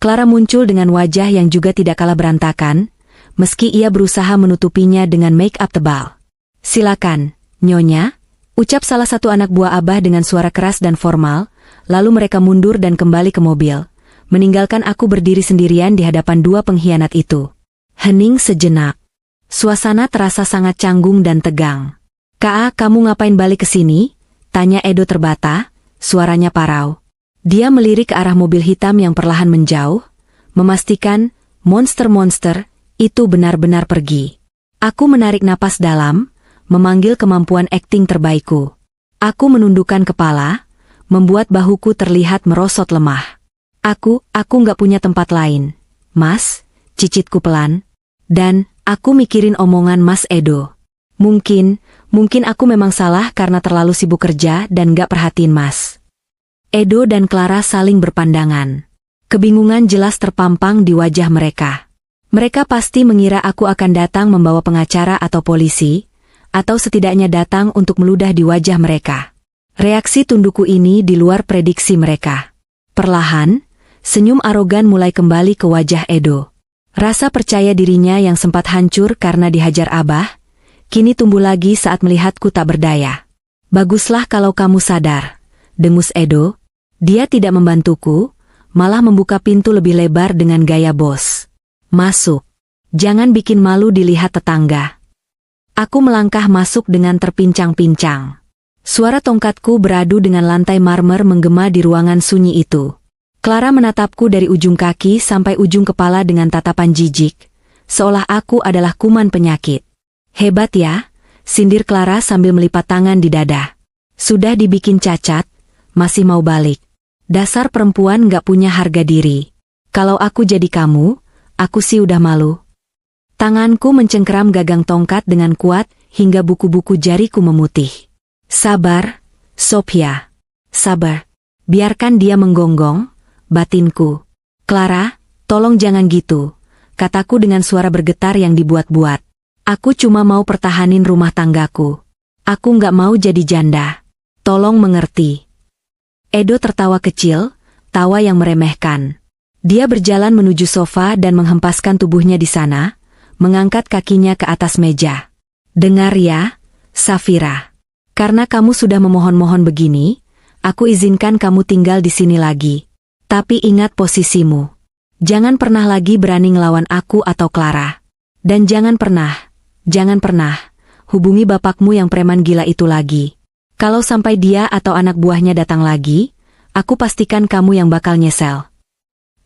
Clara muncul dengan wajah yang juga tidak kalah berantakan, meski ia berusaha menutupinya dengan make-up tebal. Silakan, Nyonya, ucap salah satu anak buah Abah dengan suara keras dan formal, lalu mereka mundur dan kembali ke mobil, meninggalkan aku berdiri sendirian di hadapan 2 pengkhianat itu. Hening sejenak. Suasana terasa sangat canggung dan tegang. Kamu ngapain balik ke sini? Tanya Edo terbata, suaranya parau. Dia melirik ke arah mobil hitam yang perlahan menjauh, memastikan monster-monster itu benar-benar pergi. Aku menarik napas dalam, memanggil kemampuan akting terbaikku. Aku menundukkan kepala, membuat bahuku terlihat merosot lemah. Aku nggak punya tempat lain. Mas, cicitku pelan. Dan, aku mikirin omongan Mas Edo. Mungkin aku memang salah karena terlalu sibuk kerja dan gak perhatiin Mas. Edo dan Clara saling berpandangan. Kebingungan jelas terpampang di wajah mereka. Mereka pasti mengira aku akan datang membawa pengacara atau polisi, atau setidaknya datang untuk meludah di wajah mereka. Reaksi tundukku ini di luar prediksi mereka. Perlahan, senyum arogan mulai kembali ke wajah Edo. Rasa percaya dirinya yang sempat hancur karena dihajar Abah, kini tumbuh lagi saat melihatku tak berdaya. Baguslah kalau kamu sadar, dengus Edo. Dia tidak membantuku, malah membuka pintu lebih lebar dengan gaya bos. Masuk. Jangan bikin malu dilihat tetangga. Aku melangkah masuk dengan terpincang-pincang. Suara tongkatku beradu dengan lantai marmer menggema di ruangan sunyi itu. Clara menatapku dari ujung kaki sampai ujung kepala dengan tatapan jijik, seolah aku adalah kuman penyakit. Hebat ya, sindir Clara sambil melipat tangan di dada. Sudah dibikin cacat, masih mau balik. Dasar perempuan gak punya harga diri. Kalau aku jadi kamu, aku sih udah malu. Tanganku mencengkeram gagang tongkat dengan kuat hingga buku-buku jariku memutih. Sabar, Sophia. Sabar. Biarkan dia menggonggong, batinku. Clara, tolong jangan gitu, kataku dengan suara bergetar yang dibuat-buat. Aku cuma mau pertahanin rumah tanggaku. Aku nggak mau jadi janda. Tolong mengerti. Edo tertawa kecil, tawa yang meremehkan. Dia berjalan menuju sofa dan menghempaskan tubuhnya di sana, mengangkat kakinya ke atas meja. Dengar ya, Safira. Karena kamu sudah memohon-mohon begini, aku izinkan kamu tinggal di sini lagi. Tapi ingat posisimu. Jangan pernah lagi berani ngelawan aku atau Clara. Dan jangan pernah hubungi bapakmu yang preman gila itu lagi. Kalau sampai dia atau anak buahnya datang lagi, aku pastikan kamu yang bakal nyesel.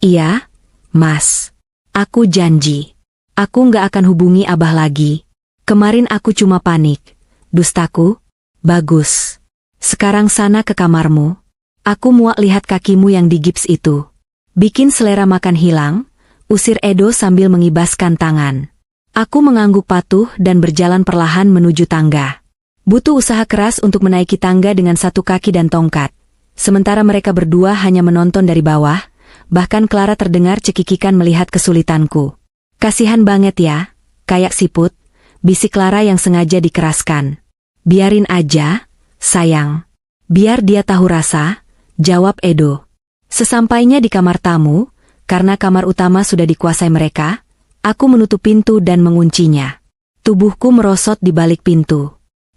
Iya, Mas. Aku janji. Aku nggak akan hubungi Abah lagi. Kemarin aku cuma panik. Dustaku? Bagus. Sekarang sana ke kamarmu. Aku muak lihat kakimu yang digips itu. Bikin selera makan hilang, usir Edo sambil mengibaskan tangan. Aku mengangguk patuh dan berjalan perlahan menuju tangga. Butuh usaha keras untuk menaiki tangga dengan satu kaki dan tongkat. Sementara mereka berdua hanya menonton dari bawah, bahkan Clara terdengar cekikikan melihat kesulitanku. Kasihan banget ya, kayak siput, bisik Clara yang sengaja dikeraskan. Biarin aja, sayang. Biar dia tahu rasa, jawab Edo. Sesampainya di kamar tamu, karena kamar utama sudah dikuasai mereka, aku menutup pintu dan menguncinya. Tubuhku merosot di balik pintu.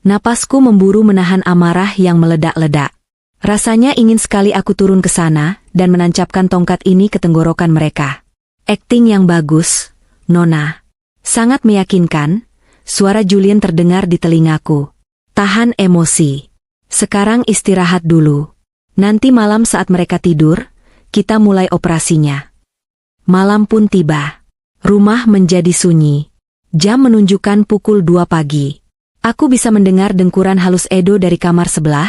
Napasku memburu menahan amarah yang meledak-ledak. Rasanya ingin sekali aku turun ke sana dan menancapkan tongkat ini ke tenggorokan mereka. Akting yang bagus, Nona. Sangat meyakinkan, suara Julian terdengar di telingaku. Tahan emosi. Sekarang istirahat dulu. Nanti malam saat mereka tidur, kita mulai operasinya. Malam pun tiba. Rumah menjadi sunyi. Jam menunjukkan pukul 2 pagi. Aku bisa mendengar dengkuran halus Edo dari kamar sebelah,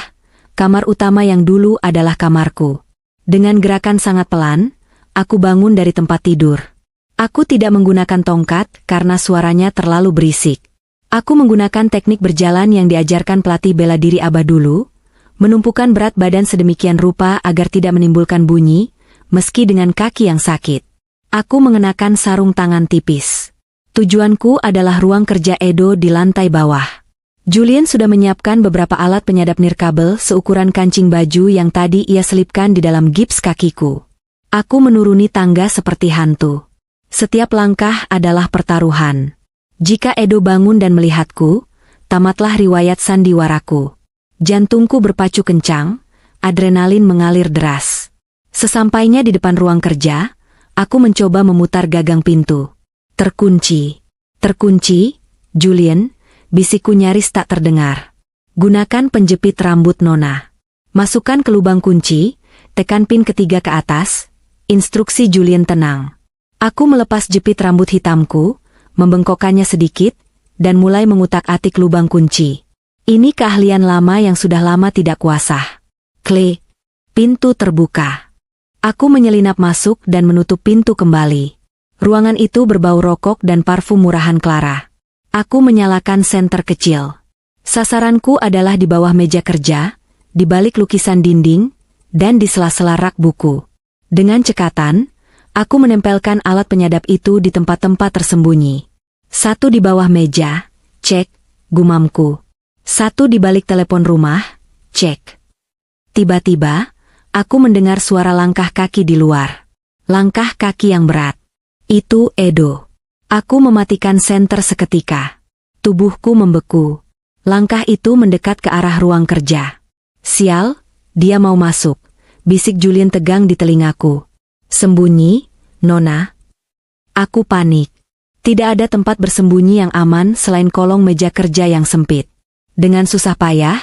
kamar utama yang dulu adalah kamarku. Dengan gerakan sangat pelan, aku bangun dari tempat tidur. Aku tidak menggunakan tongkat karena suaranya terlalu berisik. Aku menggunakan teknik berjalan yang diajarkan pelatih bela diri Abah dulu, menumpukan berat badan sedemikian rupa agar tidak menimbulkan bunyi, meski dengan kaki yang sakit. Aku mengenakan sarung tangan tipis. Tujuanku adalah ruang kerja Edo di lantai bawah. Julian sudah menyiapkan beberapa alat penyadap nirkabel seukuran kancing baju yang tadi ia selipkan di dalam gips kakiku. Aku menuruni tangga seperti hantu. Setiap langkah adalah pertaruhan. Jika Edo bangun dan melihatku, tamatlah riwayat sandiwaraku. Jantungku berpacu kencang, adrenalin mengalir deras. Sesampainya di depan ruang kerja, aku mencoba memutar gagang pintu. Terkunci. Terkunci, Julian, bisikku nyaris tak terdengar. Gunakan penjepit rambut Nona. Masukkan ke lubang kunci, tekan pin ketiga ke atas, instruksi Julian tenang. Aku melepas jepit rambut hitamku, membengkokkannya sedikit, dan mulai mengutak-atik lubang kunci. Ini keahlian lama yang sudah lama tidak kuasah. Klik. Pintu terbuka. Aku menyelinap masuk dan menutup pintu kembali. Ruangan itu berbau rokok dan parfum murahan Clara. Aku menyalakan senter kecil. Sasaranku adalah di bawah meja kerja, di balik lukisan dinding, dan di sela-sela rak buku. Dengan cekatan, aku menempelkan alat penyadap itu di tempat-tempat tersembunyi. 1 di bawah meja, cek, gumamku. 1 di balik telepon rumah, cek. Tiba-tiba, aku mendengar suara langkah kaki di luar. Langkah kaki yang berat. Itu Edo. Aku mematikan senter seketika. Tubuhku membeku. Langkah itu mendekat ke arah ruang kerja. Sial, dia mau masuk. Bisik Julian tegang di telingaku. Sembunyi, Nona. Aku panik. Tidak ada tempat bersembunyi yang aman selain kolong meja kerja yang sempit. Dengan susah payah,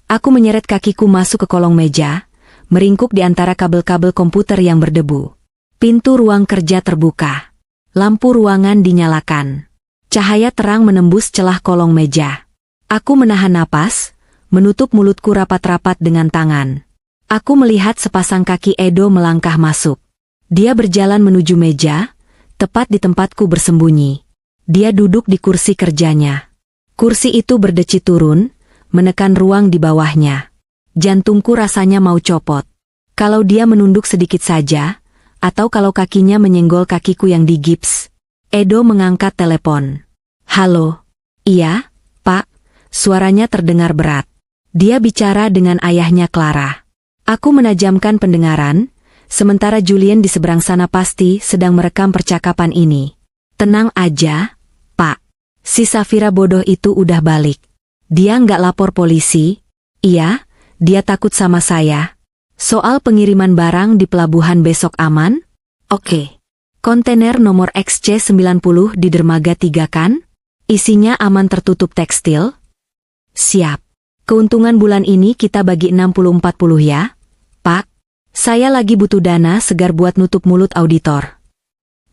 aku menyeret kakiku masuk ke kolong meja, meringkuk di antara kabel-kabel komputer yang berdebu. Pintu ruang kerja terbuka. Lampu ruangan dinyalakan. Cahaya terang menembus celah kolong meja. Aku menahan napas, menutup mulutku rapat-rapat dengan tangan. Aku melihat sepasang kaki Edo melangkah masuk. Dia berjalan menuju meja, tepat di tempatku bersembunyi. Dia duduk di kursi kerjanya. Kursi itu berdeci turun, menekan ruang di bawahnya. Jantungku rasanya mau copot. Kalau dia menunduk sedikit saja, atau kalau kakinya menyenggol kakiku yang digips. Edo mengangkat telepon. Halo. Iya, Pak. Suaranya terdengar berat. Dia bicara dengan ayahnya Clara. Aku menajamkan pendengaran, sementara Julian di seberang sana pasti sedang merekam percakapan ini. Tenang aja, Pak. Si Safira bodoh itu udah balik. Dia nggak lapor polisi. Iya, dia takut sama saya. Soal pengiriman barang di pelabuhan besok aman? Oke. Kontainer nomor XC90 di dermaga 3 kan? Isinya aman tertutup tekstil? Siap. Keuntungan bulan ini kita bagi 60-40 ya, Pak. Saya lagi butuh dana segar buat nutup mulut auditor.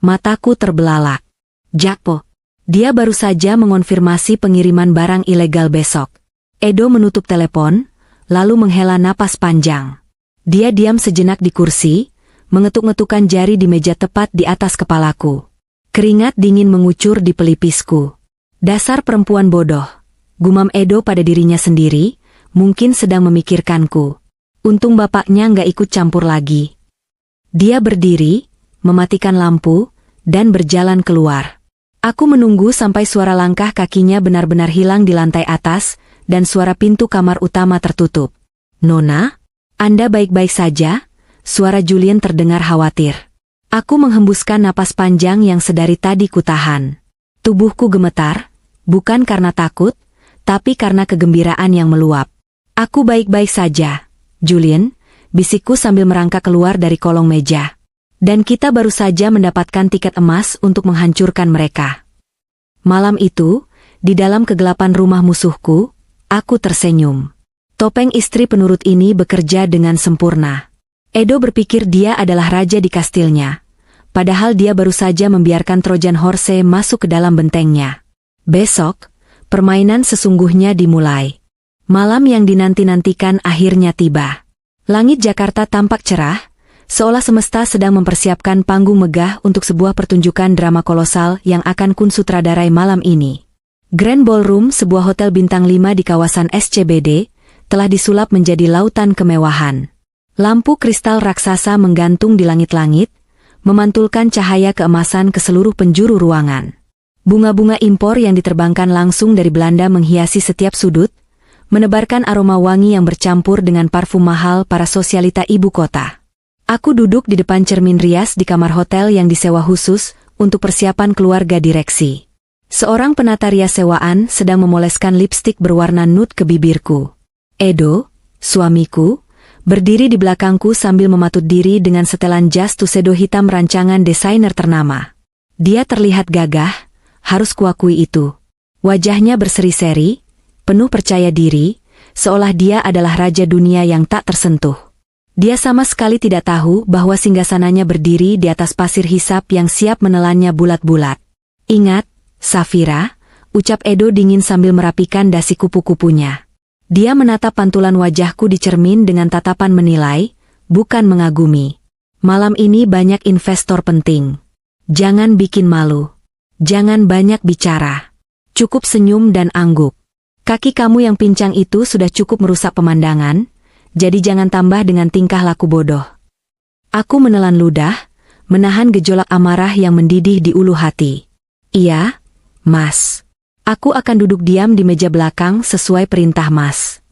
Mataku terbelalak. Jackpot. Dia baru saja mengonfirmasi pengiriman barang ilegal besok. Edo menutup telepon, lalu menghela napas panjang. Dia diam sejenak di kursi, mengetuk-ngetukkan jari di meja tepat di atas kepalaku. Keringat dingin mengucur di pelipisku. Dasar perempuan bodoh. Gumam Edo pada dirinya sendiri, mungkin sedang memikirkanku. Untung bapaknya nggak ikut campur lagi. Dia berdiri, mematikan lampu, dan berjalan keluar. Aku menunggu sampai suara langkah kakinya benar-benar hilang di lantai atas, dan suara pintu kamar utama tertutup. Nona? Anda baik-baik saja? Suara Julian terdengar khawatir. Aku menghembuskan napas panjang yang sedari tadi kutahan. Tubuhku gemetar, bukan karena takut, tapi karena kegembiraan yang meluap. Aku baik-baik saja, Julian, bisikku sambil merangkak keluar dari kolong meja. Dan kita baru saja mendapatkan tiket emas untuk menghancurkan mereka. Malam itu, di dalam kegelapan rumah musuhku, aku tersenyum. Topeng istri penurut ini bekerja dengan sempurna. Edo berpikir dia adalah raja di kastilnya, padahal dia baru saja membiarkan Trojan Horse masuk ke dalam bentengnya. Besok, permainan sesungguhnya dimulai. Malam yang dinanti-nantikan akhirnya tiba. Langit Jakarta tampak cerah, seolah semesta sedang mempersiapkan panggung megah untuk sebuah pertunjukan drama kolosal yang akan kunsutradarai malam ini. Grand Ballroom, sebuah hotel bintang 5 di kawasan SCBD, telah disulap menjadi lautan kemewahan. Lampu kristal raksasa menggantung di langit-langit, memantulkan cahaya keemasan ke seluruh penjuru ruangan. Bunga-bunga impor yang diterbangkan langsung dari Belanda menghiasi setiap sudut, menebarkan aroma wangi yang bercampur dengan parfum mahal para sosialita ibu kota. Aku duduk di depan cermin rias di kamar hotel yang disewa khusus untuk persiapan keluarga direksi. Seorang penata rias sewaan sedang memoleskan lipstik berwarna nude ke bibirku. Edo, suamiku, berdiri di belakangku sambil mematut diri dengan setelan jas tuxedo hitam rancangan desainer ternama. Dia terlihat gagah, harus kuakui itu. Wajahnya berseri-seri, penuh percaya diri, seolah dia adalah raja dunia yang tak tersentuh. Dia sama sekali tidak tahu bahwa singgasananya berdiri di atas pasir hisap yang siap menelannya bulat-bulat. Ingat, Safira, ucap Edo dingin sambil merapikan dasi kupu-kupunya. Dia menatap pantulan wajahku di cermin dengan tatapan menilai, bukan mengagumi. Malam ini banyak investor penting. Jangan bikin malu. Jangan banyak bicara. Cukup senyum dan angguk. Kaki kamu yang pincang itu sudah cukup merusak pemandangan, jadi jangan tambah dengan tingkah laku bodoh. Aku menelan ludah, menahan gejolak amarah yang mendidih di ulu hati. Iya, Mas. Aku akan duduk diam di meja belakang sesuai perintah Mas.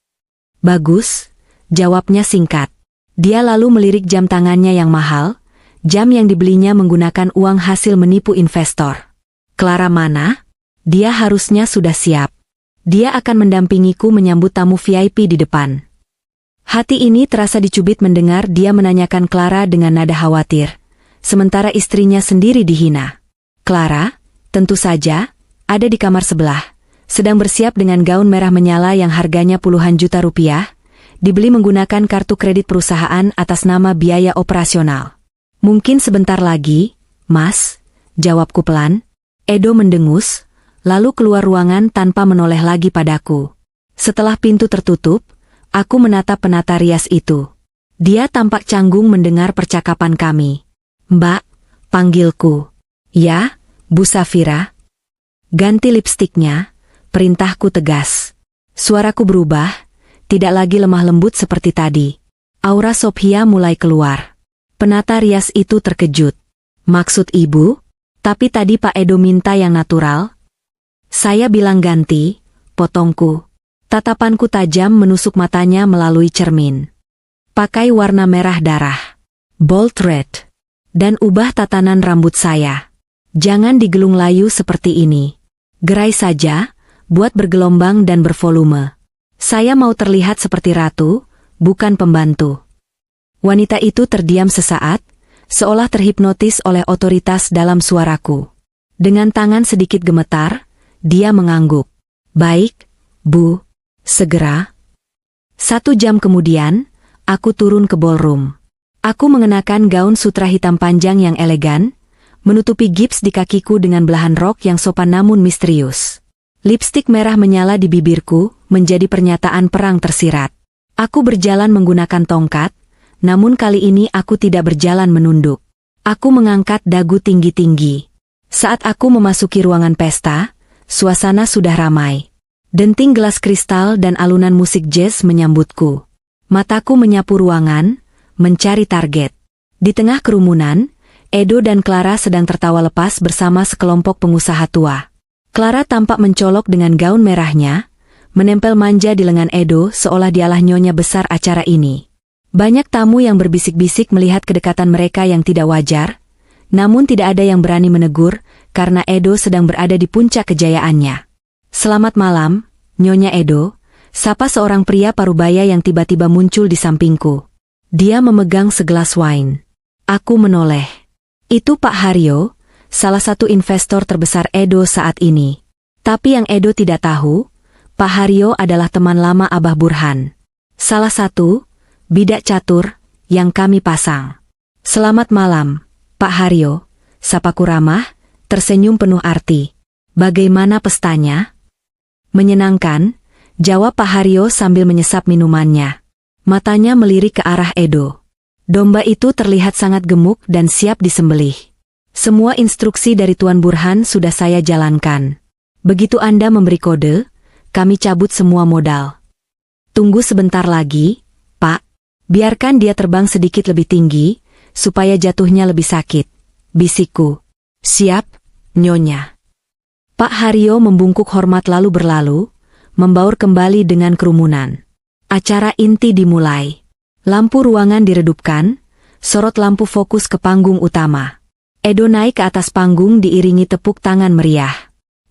Bagus, jawabnya singkat. Dia lalu melirik jam tangannya yang mahal, jam yang dibelinya menggunakan uang hasil menipu investor. Clara mana? Dia harusnya sudah siap. Dia akan mendampingiku menyambut tamu VIP di depan. Hati ini terasa dicubit mendengar dia menanyakan Clara dengan nada khawatir, sementara istrinya sendiri dihina. Clara, tentu saja, ada di kamar sebelah, sedang bersiap dengan gaun merah menyala yang harganya puluhan juta rupiah, dibeli menggunakan kartu kredit perusahaan atas nama biaya operasional. Mungkin sebentar lagi, Mas, jawabku pelan. Edo mendengus, lalu keluar ruangan tanpa menoleh lagi padaku. Setelah pintu tertutup, aku menatap penata rias itu. Dia tampak canggung mendengar percakapan kami. Mbak, panggilku. Ya, Bu Safira. Ganti lipstiknya, perintahku tegas. Suaraku berubah, tidak lagi lemah lembut seperti tadi. Aura Sophia mulai keluar. Penata rias itu terkejut. Maksud ibu? Tapi tadi Pak Edo minta yang natural. Saya bilang ganti, potongku. Tatapanku tajam menusuk matanya melalui cermin. Pakai warna merah darah. Bold red. Dan ubah tatanan rambut saya. Jangan digelung layu seperti ini. Gerai saja, buat bergelombang dan bervolume. Saya mau terlihat seperti ratu, bukan pembantu. Wanita itu terdiam sesaat, seolah terhipnotis oleh otoritas dalam suaraku. Dengan tangan sedikit gemetar, dia mengangguk. Baik, Bu, segera. 1 jam kemudian, aku turun ke ballroom. Aku mengenakan gaun sutra hitam panjang yang elegan, menutupi gips di kakiku dengan belahan rok yang sopan namun misterius. Lipstik merah menyala di bibirku, menjadi pernyataan perang tersirat. Aku berjalan menggunakan tongkat, namun kali ini aku tidak berjalan menunduk. Aku mengangkat dagu tinggi-tinggi. Saat aku memasuki ruangan pesta, suasana sudah ramai. Denting gelas kristal dan alunan musik jazz menyambutku. Mataku menyapu ruangan, mencari target. Di tengah kerumunan, Edo dan Clara sedang tertawa lepas bersama sekelompok pengusaha tua. Clara tampak mencolok dengan gaun merahnya, menempel manja di lengan Edo seolah dialah nyonya besar acara ini. Banyak tamu yang berbisik-bisik melihat kedekatan mereka yang tidak wajar, namun tidak ada yang berani menegur karena Edo sedang berada di puncak kejayaannya. Selamat malam, Nyonya Edo, sapa seorang pria parubaya yang tiba-tiba muncul di sampingku. Dia memegang segelas wine. Aku menoleh. Itu Pak Haryo, salah satu investor terbesar Edo saat ini. Tapi yang Edo tidak tahu, Pak Haryo adalah teman lama Abah Burhan. Salah satu, bidak catur, yang kami pasang. Selamat malam, Pak Haryo, sapaku ramah, tersenyum penuh arti. Bagaimana pestanya? Menyenangkan, jawab Pak Haryo sambil menyesap minumannya. Matanya melirik ke arah Edo. Domba itu terlihat sangat gemuk dan siap disembelih. Semua instruksi dari Tuan Burhan sudah saya jalankan. Begitu Anda memberi kode, kami cabut semua modal. Tunggu sebentar lagi, Pak. Biarkan dia terbang sedikit lebih tinggi, supaya jatuhnya lebih sakit. Bisikku. Siap, Nyonya. Pak Haryo membungkuk hormat lalu berlalu, membaur kembali dengan kerumunan. Acara inti dimulai. Lampu ruangan diredupkan, sorot lampu fokus ke panggung utama. Edo naik ke atas panggung diiringi tepuk tangan meriah.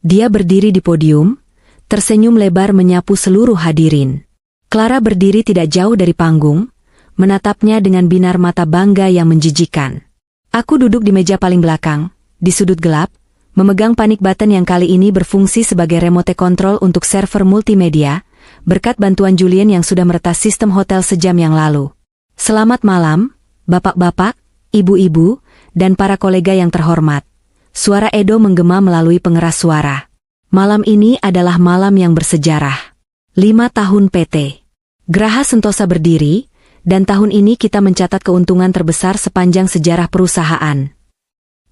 Dia berdiri di podium, tersenyum lebar menyapu seluruh hadirin. Clara berdiri tidak jauh dari panggung, menatapnya dengan binar mata bangga yang menjijikan. Aku duduk di meja paling belakang, di sudut gelap, memegang panic button yang kali ini berfungsi sebagai remote control untuk server multimedia, berkat bantuan Julien yang sudah meretas sistem hotel sejam yang lalu. Selamat malam, bapak-bapak, ibu-ibu, dan para kolega yang terhormat. Suara Edo menggema melalui pengeras suara. Malam ini adalah malam yang bersejarah. 5 tahun PT Graha Sentosa berdiri, dan tahun ini kita mencatat keuntungan terbesar sepanjang sejarah perusahaan.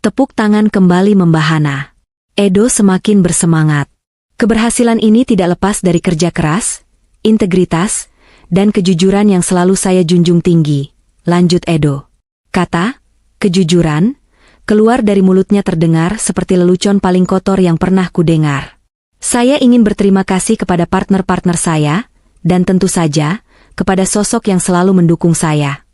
Tepuk tangan kembali membahana. Edo semakin bersemangat. Keberhasilan ini tidak lepas dari kerja keras, integritas, dan kejujuran yang selalu saya junjung tinggi. Lanjut Edo. Kata, kejujuran, keluar dari mulutnya terdengar seperti lelucon paling kotor yang pernah kudengar. Saya ingin berterima kasih kepada partner-partner saya, dan tentu saja, kepada sosok yang selalu mendukung saya.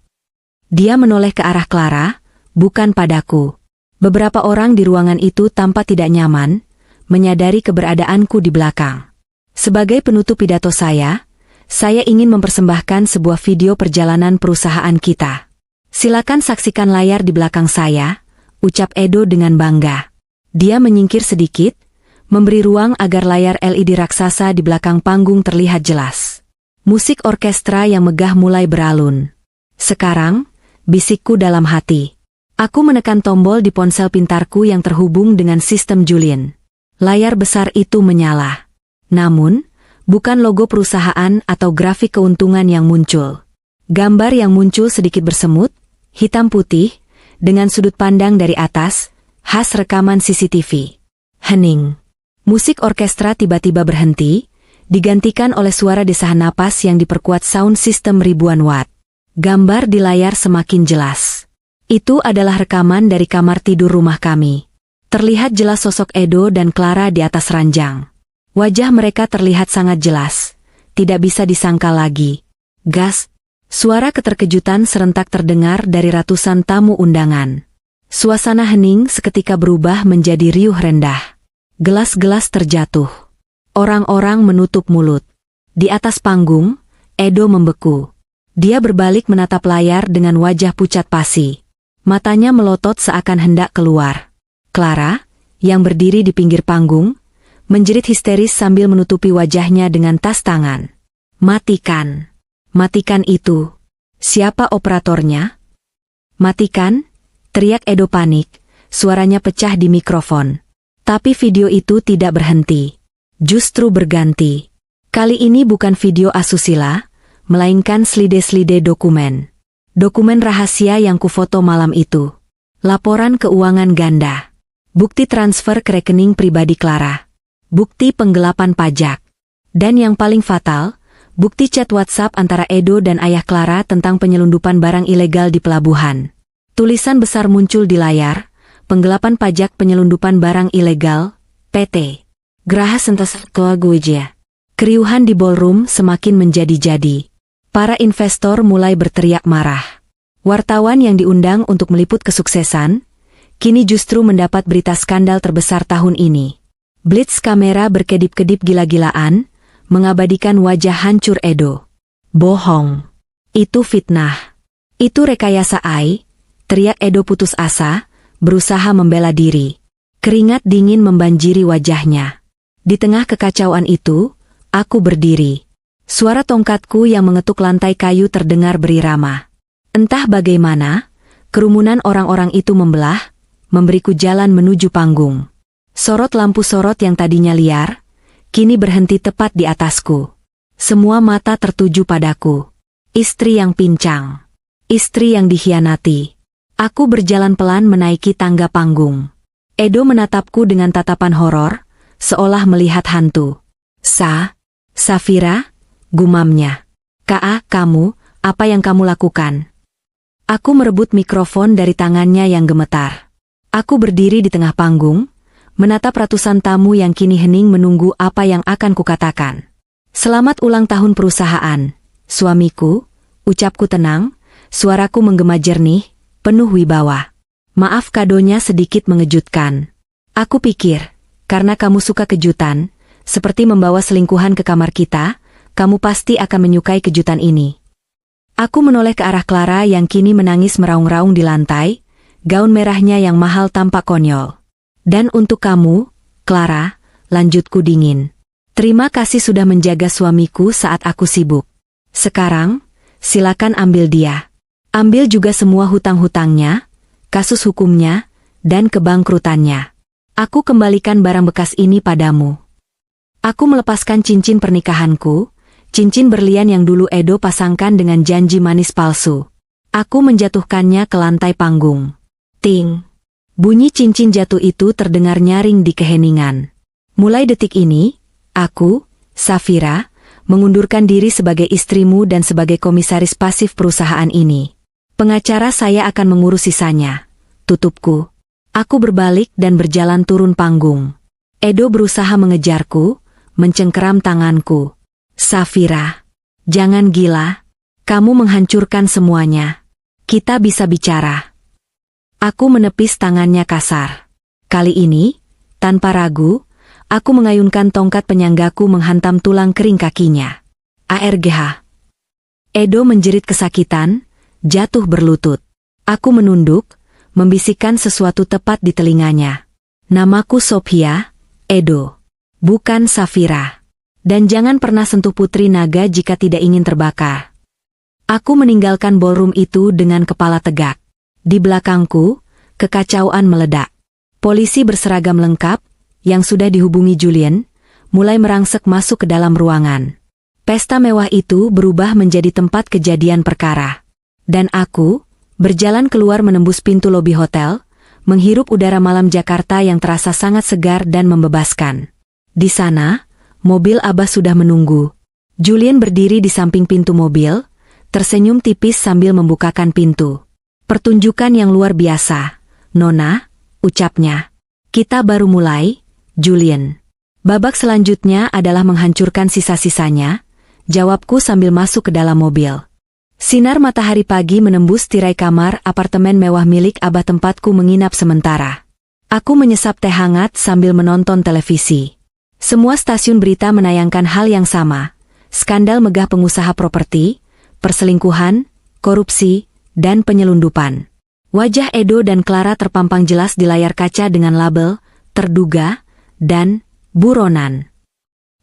Dia menoleh ke arah Clara, bukan padaku. Beberapa orang di ruangan itu tampak tidak nyaman, menyadari keberadaanku di belakang. Sebagai penutup pidato saya ingin mempersembahkan sebuah video perjalanan perusahaan kita. Silakan saksikan layar di belakang saya, ucap Edo dengan bangga. Dia menyingkir sedikit, memberi ruang agar layar LED raksasa di belakang panggung terlihat jelas. Musik orkestra yang megah mulai beralun. Sekarang, bisikku dalam hati. Aku menekan tombol di ponsel pintarku yang terhubung dengan sistem Julien. Layar besar itu menyala. Namun, bukan logo perusahaan atau grafik keuntungan yang muncul. Gambar yang muncul sedikit bersemut, hitam putih, dengan sudut pandang dari atas, khas rekaman CCTV. Hening. Musik orkestra tiba-tiba berhenti, digantikan oleh suara desahan napas yang diperkuat sound system ribuan watt. Gambar di layar semakin jelas. Itu adalah rekaman dari kamar tidur rumah kami. Terlihat jelas sosok Edo dan Clara di atas ranjang. Wajah mereka terlihat sangat jelas. Tidak bisa disangka lagi. Gas. Suara keterkejutan serentak terdengar dari ratusan tamu undangan. Suasana hening seketika berubah menjadi riuh rendah. Gelas-gelas terjatuh. Orang-orang menutup mulut. Di atas panggung, Edo membeku. Dia berbalik menatap layar dengan wajah pucat pasi. Matanya melotot seakan hendak keluar. Clara, yang berdiri di pinggir panggung, menjerit histeris sambil menutupi wajahnya dengan tas tangan. Matikan. Matikan itu. Siapa operatornya? Matikan, teriak Edo panik, suaranya pecah di mikrofon. Tapi video itu tidak berhenti. Justru berganti. Kali ini bukan video asusila, melainkan slide-slide dokumen. Dokumen rahasia yang kufoto malam itu. Laporan keuangan ganda. Bukti transfer ke rekening pribadi Clara. Bukti penggelapan pajak. Dan yang paling fatal, bukti chat WhatsApp antara Edo dan ayah Clara tentang penyelundupan barang ilegal di pelabuhan. Tulisan besar muncul di layar, penggelapan pajak penyelundupan barang ilegal, PT Graha Sentosa Keluarga. Keriuhan di ballroom semakin menjadi-jadi. Para investor mulai berteriak marah. Wartawan yang diundang untuk meliput kesuksesan, kini justru mendapat berita skandal terbesar tahun ini. Blitz kamera berkedip-kedip gila-gilaan, mengabadikan wajah hancur Edo. Bohong. Itu fitnah. Itu rekayasa AI, teriak Edo putus asa, berusaha membela diri. Keringat dingin membanjiri wajahnya. Di tengah kekacauan itu, aku berdiri. Suara tongkatku yang mengetuk lantai kayu terdengar berirama. Entah bagaimana, kerumunan orang-orang itu membelah, memberiku jalan menuju panggung. Sorot lampu sorot yang tadinya liar, kini berhenti tepat di atasku. Semua mata tertuju padaku. Istri yang pincang. Istri yang dikhianati. Aku berjalan pelan menaiki tangga panggung. Edo menatapku dengan tatapan horor, seolah melihat hantu. Safira, gumamnya. Kamu, apa yang kamu lakukan? Aku merebut mikrofon dari tangannya yang gemetar. Aku berdiri di tengah panggung, menatap ratusan tamu yang kini hening menunggu apa yang akan kukatakan. Selamat ulang tahun perusahaan, suamiku, ucapku tenang, suaraku menggema jernih, penuh wibawa. Maaf kadonya sedikit mengejutkan. Aku pikir, karena kamu suka kejutan, seperti membawa selingkuhan ke kamar kita, kamu pasti akan menyukai kejutan ini. Aku menoleh ke arah Clara yang kini menangis meraung-raung di lantai, gaun merahnya yang mahal tampak konyol. Dan untuk kamu, Clara, lanjutku dingin. Terima kasih sudah menjaga suamiku saat aku sibuk. Sekarang, silakan ambil dia. Ambil juga semua hutang-hutangnya, kasus hukumnya, dan kebangkrutannya. Aku kembalikan barang bekas ini padamu. Aku melepaskan cincin pernikahanku, cincin berlian yang dulu Edo pasangkan dengan janji manis palsu. Aku menjatuhkannya ke lantai panggung. Ting! Bunyi cincin jatuh itu terdengar nyaring di keheningan. Mulai detik ini, aku, Safira, mengundurkan diri sebagai istrimu dan sebagai komisaris pasif perusahaan ini. Pengacara saya akan mengurus sisanya. Tutupku. Aku berbalik dan berjalan turun panggung. Edo berusaha mengejarku, mencengkeram tanganku. Safira, jangan gila. Kamu menghancurkan semuanya. Kita bisa bicara. Aku menepis tangannya kasar. Kali ini, tanpa ragu, aku mengayunkan tongkat penyanggaku menghantam tulang kering kakinya. ARGH. Edo menjerit kesakitan, jatuh berlutut. Aku menunduk, membisikkan sesuatu tepat di telinganya. Namaku Sophia, Edo. Bukan Safira. Dan jangan pernah sentuh Putri Naga jika tidak ingin terbakar. Aku meninggalkan ballroom itu dengan kepala tegak. Di belakangku, kekacauan meledak. Polisi berseragam lengkap, yang sudah dihubungi Julian, mulai merangsek masuk ke dalam ruangan. Pesta mewah itu berubah menjadi tempat kejadian perkara. Dan aku, berjalan keluar menembus pintu lobi hotel, menghirup udara malam Jakarta yang terasa sangat segar dan membebaskan. Di sana, mobil Abah sudah menunggu. Julian berdiri di samping pintu mobil, tersenyum tipis sambil membukakan pintu. Pertunjukan yang luar biasa, Nona, ucapnya. Kita baru mulai, Julian. Babak selanjutnya adalah menghancurkan sisa-sisanya, jawabku sambil masuk ke dalam mobil. Sinar matahari pagi menembus tirai kamar apartemen mewah milik Abah tempatku menginap sementara. Aku menyesap teh hangat sambil menonton televisi. Semua stasiun berita menayangkan hal yang sama, skandal megah pengusaha properti, perselingkuhan, korupsi, dan penyelundupan. Wajah Edo dan Clara terpampang jelas di layar kaca dengan label, terduga, dan buronan.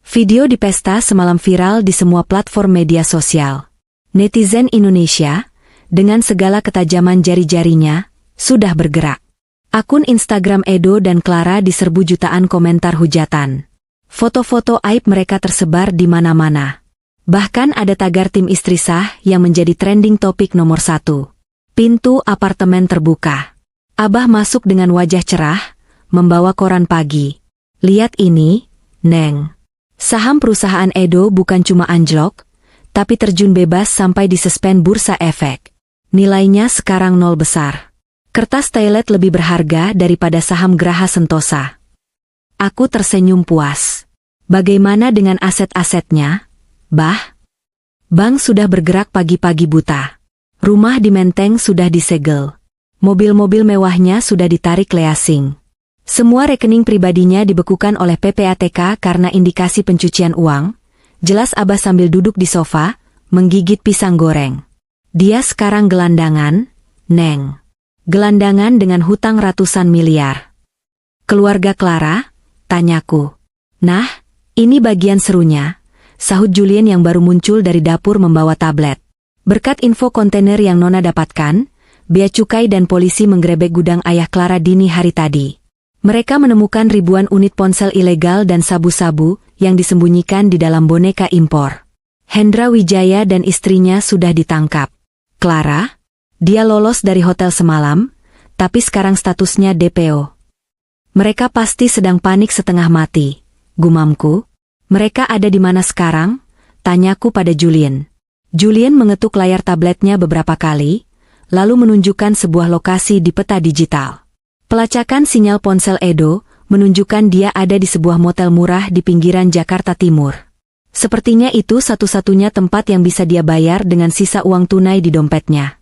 Video di pesta semalam viral di semua platform media sosial. Netizen Indonesia, dengan segala ketajaman jari-jarinya, sudah bergerak. Akun Instagram Edo dan Clara diserbu jutaan komentar hujatan. Foto-foto aib mereka tersebar di mana-mana. Bahkan ada tagar tim istri sah yang menjadi trending topik nomor 1. Pintu apartemen terbuka. Abah masuk dengan wajah cerah, membawa koran pagi. Lihat ini, Neng. Saham perusahaan Edo bukan cuma anjlok, tapi terjun bebas sampai disuspend bursa efek. Nilainya sekarang 0 besar. Kertas toilet lebih berharga daripada saham Geraha Sentosa. Aku tersenyum puas. Bagaimana dengan aset-asetnya, Bah? Bank sudah bergerak pagi-pagi buta. Rumah di Menteng sudah disegel. Mobil-mobil mewahnya sudah ditarik leasing. Semua rekening pribadinya dibekukan oleh PPATK karena indikasi pencucian uang. Jelas Abah sambil duduk di sofa, menggigit pisang goreng. Dia sekarang gelandangan, Neng. Gelandangan dengan hutang ratusan miliar. Keluarga Clara? Tanyaku. Nah, ini bagian serunya, sahut Julian yang baru muncul dari dapur membawa tablet. Berkat info kontainer yang Nona dapatkan, Bea Cukai dan polisi menggerebek gudang ayah Clara dini hari tadi. Mereka menemukan ribuan unit ponsel ilegal dan sabu-sabu yang disembunyikan di dalam boneka impor. Hendra Wijaya dan istrinya sudah ditangkap. Clara? Dia lolos dari hotel semalam, tapi sekarang statusnya DPO. Mereka pasti sedang panik setengah mati, gumamku. Mereka ada di mana sekarang? Tanyaku pada Julian. Julian mengetuk layar tabletnya beberapa kali, lalu menunjukkan sebuah lokasi di peta digital. Pelacakan sinyal ponsel Edo menunjukkan dia ada di sebuah motel murah di pinggiran Jakarta Timur. Sepertinya itu satu-satunya tempat yang bisa dia bayar dengan sisa uang tunai di dompetnya.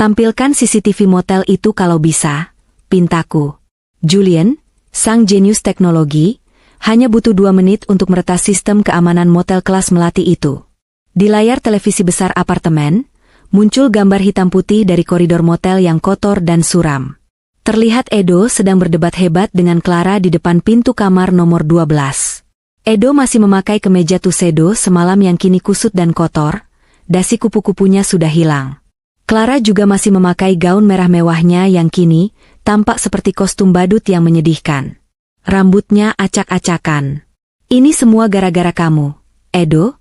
Tampilkan CCTV motel itu kalau bisa, pintaku. Julian, sang jenius teknologi, hanya butuh 2 menit untuk meretas sistem keamanan motel kelas melati itu. Di layar televisi besar apartemen, muncul gambar hitam putih dari koridor motel yang kotor dan suram. Terlihat Edo sedang berdebat hebat dengan Clara di depan pintu kamar nomor 12. Edo masih memakai kemeja tuxedo semalam yang kini kusut dan kotor, dasi kupu-kupunya sudah hilang. Clara juga masih memakai gaun merah mewahnya yang kini tampak seperti kostum badut yang menyedihkan. Rambutnya acak-acakan. "Ini semua gara-gara kamu, Edo,"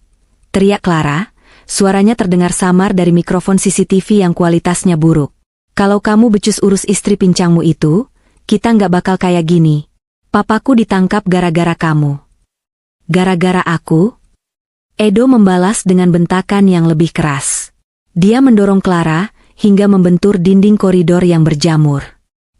teriak Clara. Suaranya terdengar samar dari mikrofon CCTV yang kualitasnya buruk. "Kalau kamu becus urus istri pincangmu itu, kita nggak bakal kayak gini. Papaku ditangkap gara-gara kamu." "Gara-gara aku?" Edo membalas dengan bentakan yang lebih keras. Dia mendorong Clara hingga membentur dinding koridor yang berjamur.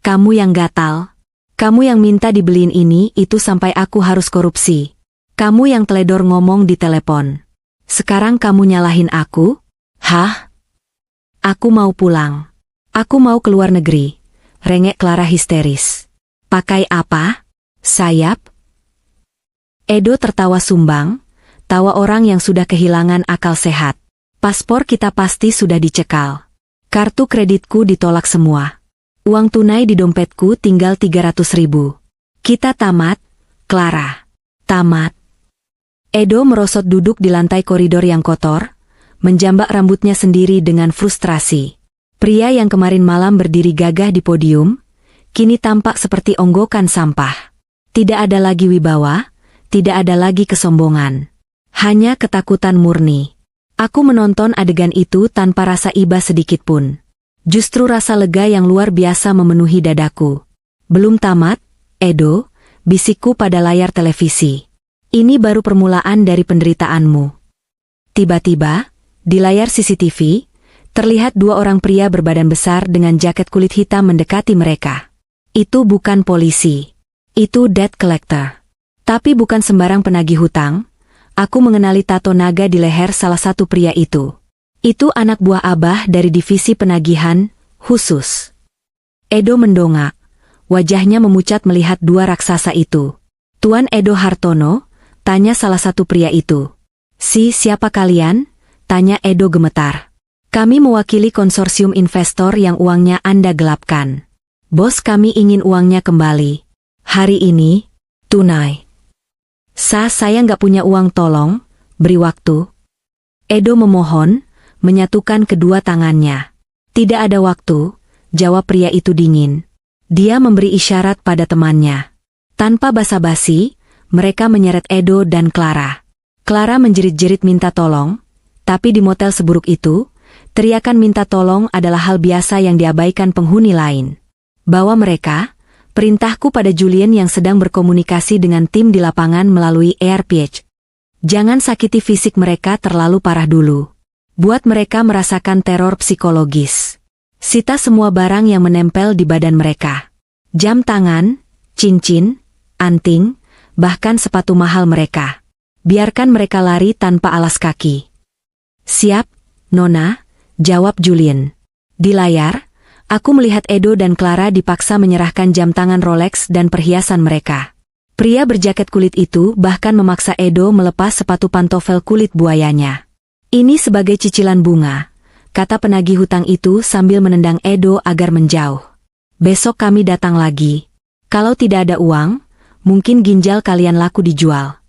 "Kamu yang gatal. Kamu yang minta dibeliin ini itu sampai aku harus korupsi. Kamu yang teledor ngomong di telepon. Sekarang kamu nyalahin aku? Hah? Aku mau pulang. Aku mau keluar negeri," rengek Clara histeris. "Pakai apa? Sayap?" Edo tertawa sumbang, tawa orang yang sudah kehilangan akal sehat. "Paspor kita pasti sudah dicekal. Kartu kreditku ditolak semua. Uang tunai di dompetku tinggal 300.000. Kita tamat, Clara. Tamat." Edo merosot duduk di lantai koridor yang kotor, menjambak rambutnya sendiri dengan frustrasi. Pria yang kemarin malam berdiri gagah di podium, kini tampak seperti onggokan sampah. Tidak ada lagi wibawa, tidak ada lagi kesombongan. Hanya ketakutan murni. Aku menonton adegan itu tanpa rasa iba sedikitpun. Justru rasa lega yang luar biasa memenuhi dadaku. "Belum tamat, Edo," bisikku pada layar televisi. "Ini baru permulaan dari penderitaanmu." Tiba-tiba, di layar CCTV, terlihat dua orang pria berbadan besar dengan jaket kulit hitam mendekati mereka. Itu bukan polisi. Itu debt collector. Tapi bukan sembarang penagih hutang. Aku mengenali tato naga di leher salah satu pria itu. Itu anak buah Abah dari divisi penagihan khusus. Edo mendongak. Wajahnya memucat melihat dua raksasa itu. "Tuan Edo Hartono?" tanya salah satu pria itu. Siapa kalian?" tanya Edo gemetar. "Kami mewakili konsorsium investor yang uangnya Anda gelapkan. Bos kami ingin uangnya kembali. Hari ini, tunai." Saya nggak punya uang, tolong, beri waktu." Edo memohon, menyatukan kedua tangannya. "Tidak ada waktu," jawab pria itu dingin. Dia memberi isyarat pada temannya. Tanpa basa-basi, mereka menyeret Edo dan Clara. Clara menjerit-jerit minta tolong, tapi di motel seburuk itu, teriakan minta tolong adalah hal biasa yang diabaikan penghuni lain. "Bawa mereka," perintahku pada Julian yang sedang berkomunikasi dengan tim di lapangan melalui AirPage. "Jangan sakiti fisik mereka terlalu parah dulu. Buat mereka merasakan teror psikologis. Sita semua barang yang menempel di badan mereka. Jam tangan, cincin, anting, bahkan sepatu mahal mereka. Biarkan mereka lari tanpa alas kaki." "Siap, Nona," jawab Julian. Di layar, aku melihat Edo dan Clara dipaksa menyerahkan jam tangan Rolex dan perhiasan mereka. Pria berjaket kulit itu bahkan memaksa Edo melepas sepatu pantofel kulit buayanya. "Ini sebagai cicilan bunga," kata penagih hutang itu sambil menendang Edo agar menjauh. "Besok kami datang lagi. Kalau tidak ada uang, mungkin ginjal kalian laku dijual."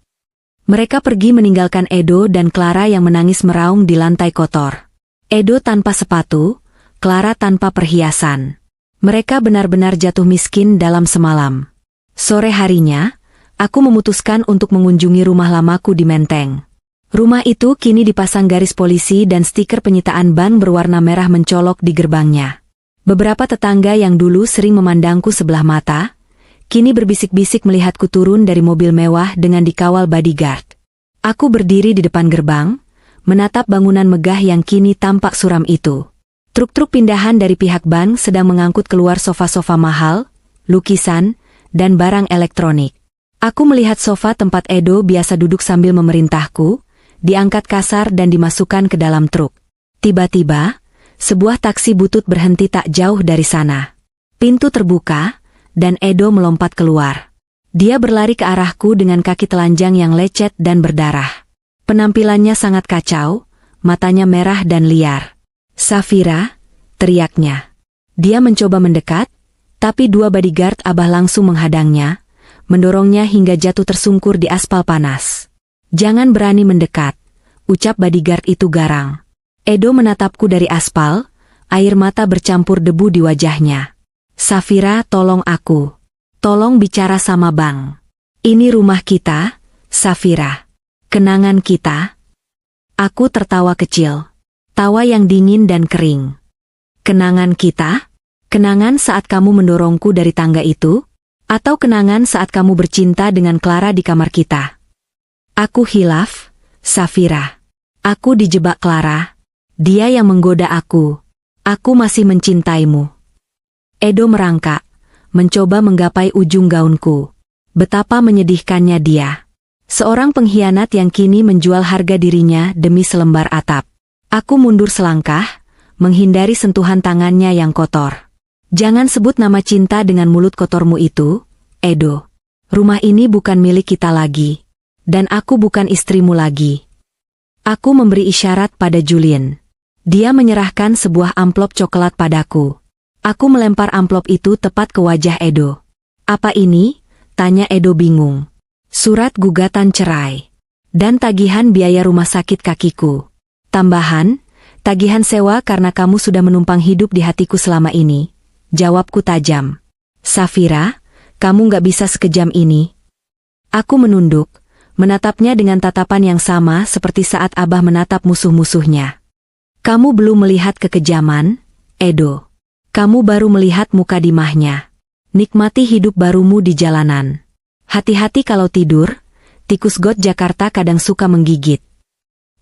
Mereka pergi meninggalkan Edo dan Clara yang menangis meraung di lantai kotor. Edo tanpa sepatu, Clara tanpa perhiasan. Mereka benar-benar jatuh miskin dalam semalam. Sore harinya, aku memutuskan untuk mengunjungi rumah lamaku di Menteng. Rumah itu kini dipasang garis polisi dan stiker penyitaan ban berwarna merah mencolok di gerbangnya. Beberapa tetangga yang dulu sering memandangku sebelah mata, kini berbisik-bisik melihatku turun dari mobil mewah dengan dikawal bodyguard. Aku berdiri di depan gerbang, menatap bangunan megah yang kini tampak suram itu. Truk-truk pindahan dari pihak bank sedang mengangkut keluar sofa-sofa mahal, lukisan, dan barang elektronik. Aku melihat sofa tempat Edo biasa duduk sambil memerintahku, diangkat kasar dan dimasukkan ke dalam truk. Tiba-tiba, sebuah taksi butut berhenti tak jauh dari sana. Pintu terbuka, dan Edo melompat keluar. Dia berlari ke arahku dengan kaki telanjang yang lecet dan berdarah. Penampilannya sangat kacau, matanya merah dan liar. "Safira," teriaknya. Dia mencoba mendekat, tapi dua bodyguard Abah langsung menghadangnya. mendorongnya hingga jatuh tersungkur di aspal panas. "Jangan berani mendekat," ucap bodyguard itu garang. Edo menatapku dari aspal, air mata bercampur debu di wajahnya. "Safira, tolong aku. Tolong bicara sama Bang. Ini rumah kita, Safira. Kenangan kita." Aku tertawa kecil. Tawa yang dingin dan kering. "Kenangan kita? Kenangan saat kamu mendorongku dari tangga itu? Atau kenangan saat kamu bercinta dengan Clara di kamar kita?" "Aku hilaf, Safira. Aku dijebak Clara. Dia yang menggoda aku. Aku masih mencintaimu." Edo merangkak, mencoba menggapai ujung gaunku. Betapa menyedihkannya dia. Seorang pengkhianat yang kini menjual harga dirinya demi selembar atap. Aku mundur selangkah, menghindari sentuhan tangannya yang kotor. "Jangan sebut nama cinta dengan mulut kotormu itu, Edo. Rumah ini bukan milik kita lagi. Dan aku bukan istrimu lagi." Aku memberi isyarat pada Julian. Dia menyerahkan sebuah amplop coklat padaku. Aku melempar amplop itu tepat ke wajah Edo. "Apa ini?" tanya Edo bingung. "Surat gugatan cerai. Dan tagihan biaya rumah sakit kakiku. Tambahan, tagihan sewa karena kamu sudah menumpang hidup di hatiku selama ini," jawabku tajam. "Safira, kamu gak bisa sekejam ini." Aku menunduk, menatapnya dengan tatapan yang sama seperti saat Abah menatap musuh-musuhnya. "Kamu belum melihat kekejaman, Edo. Kamu baru melihat muka dimahnya. Nikmati hidup barumu di jalanan. Hati-hati kalau tidur, tikus got Jakarta kadang suka menggigit."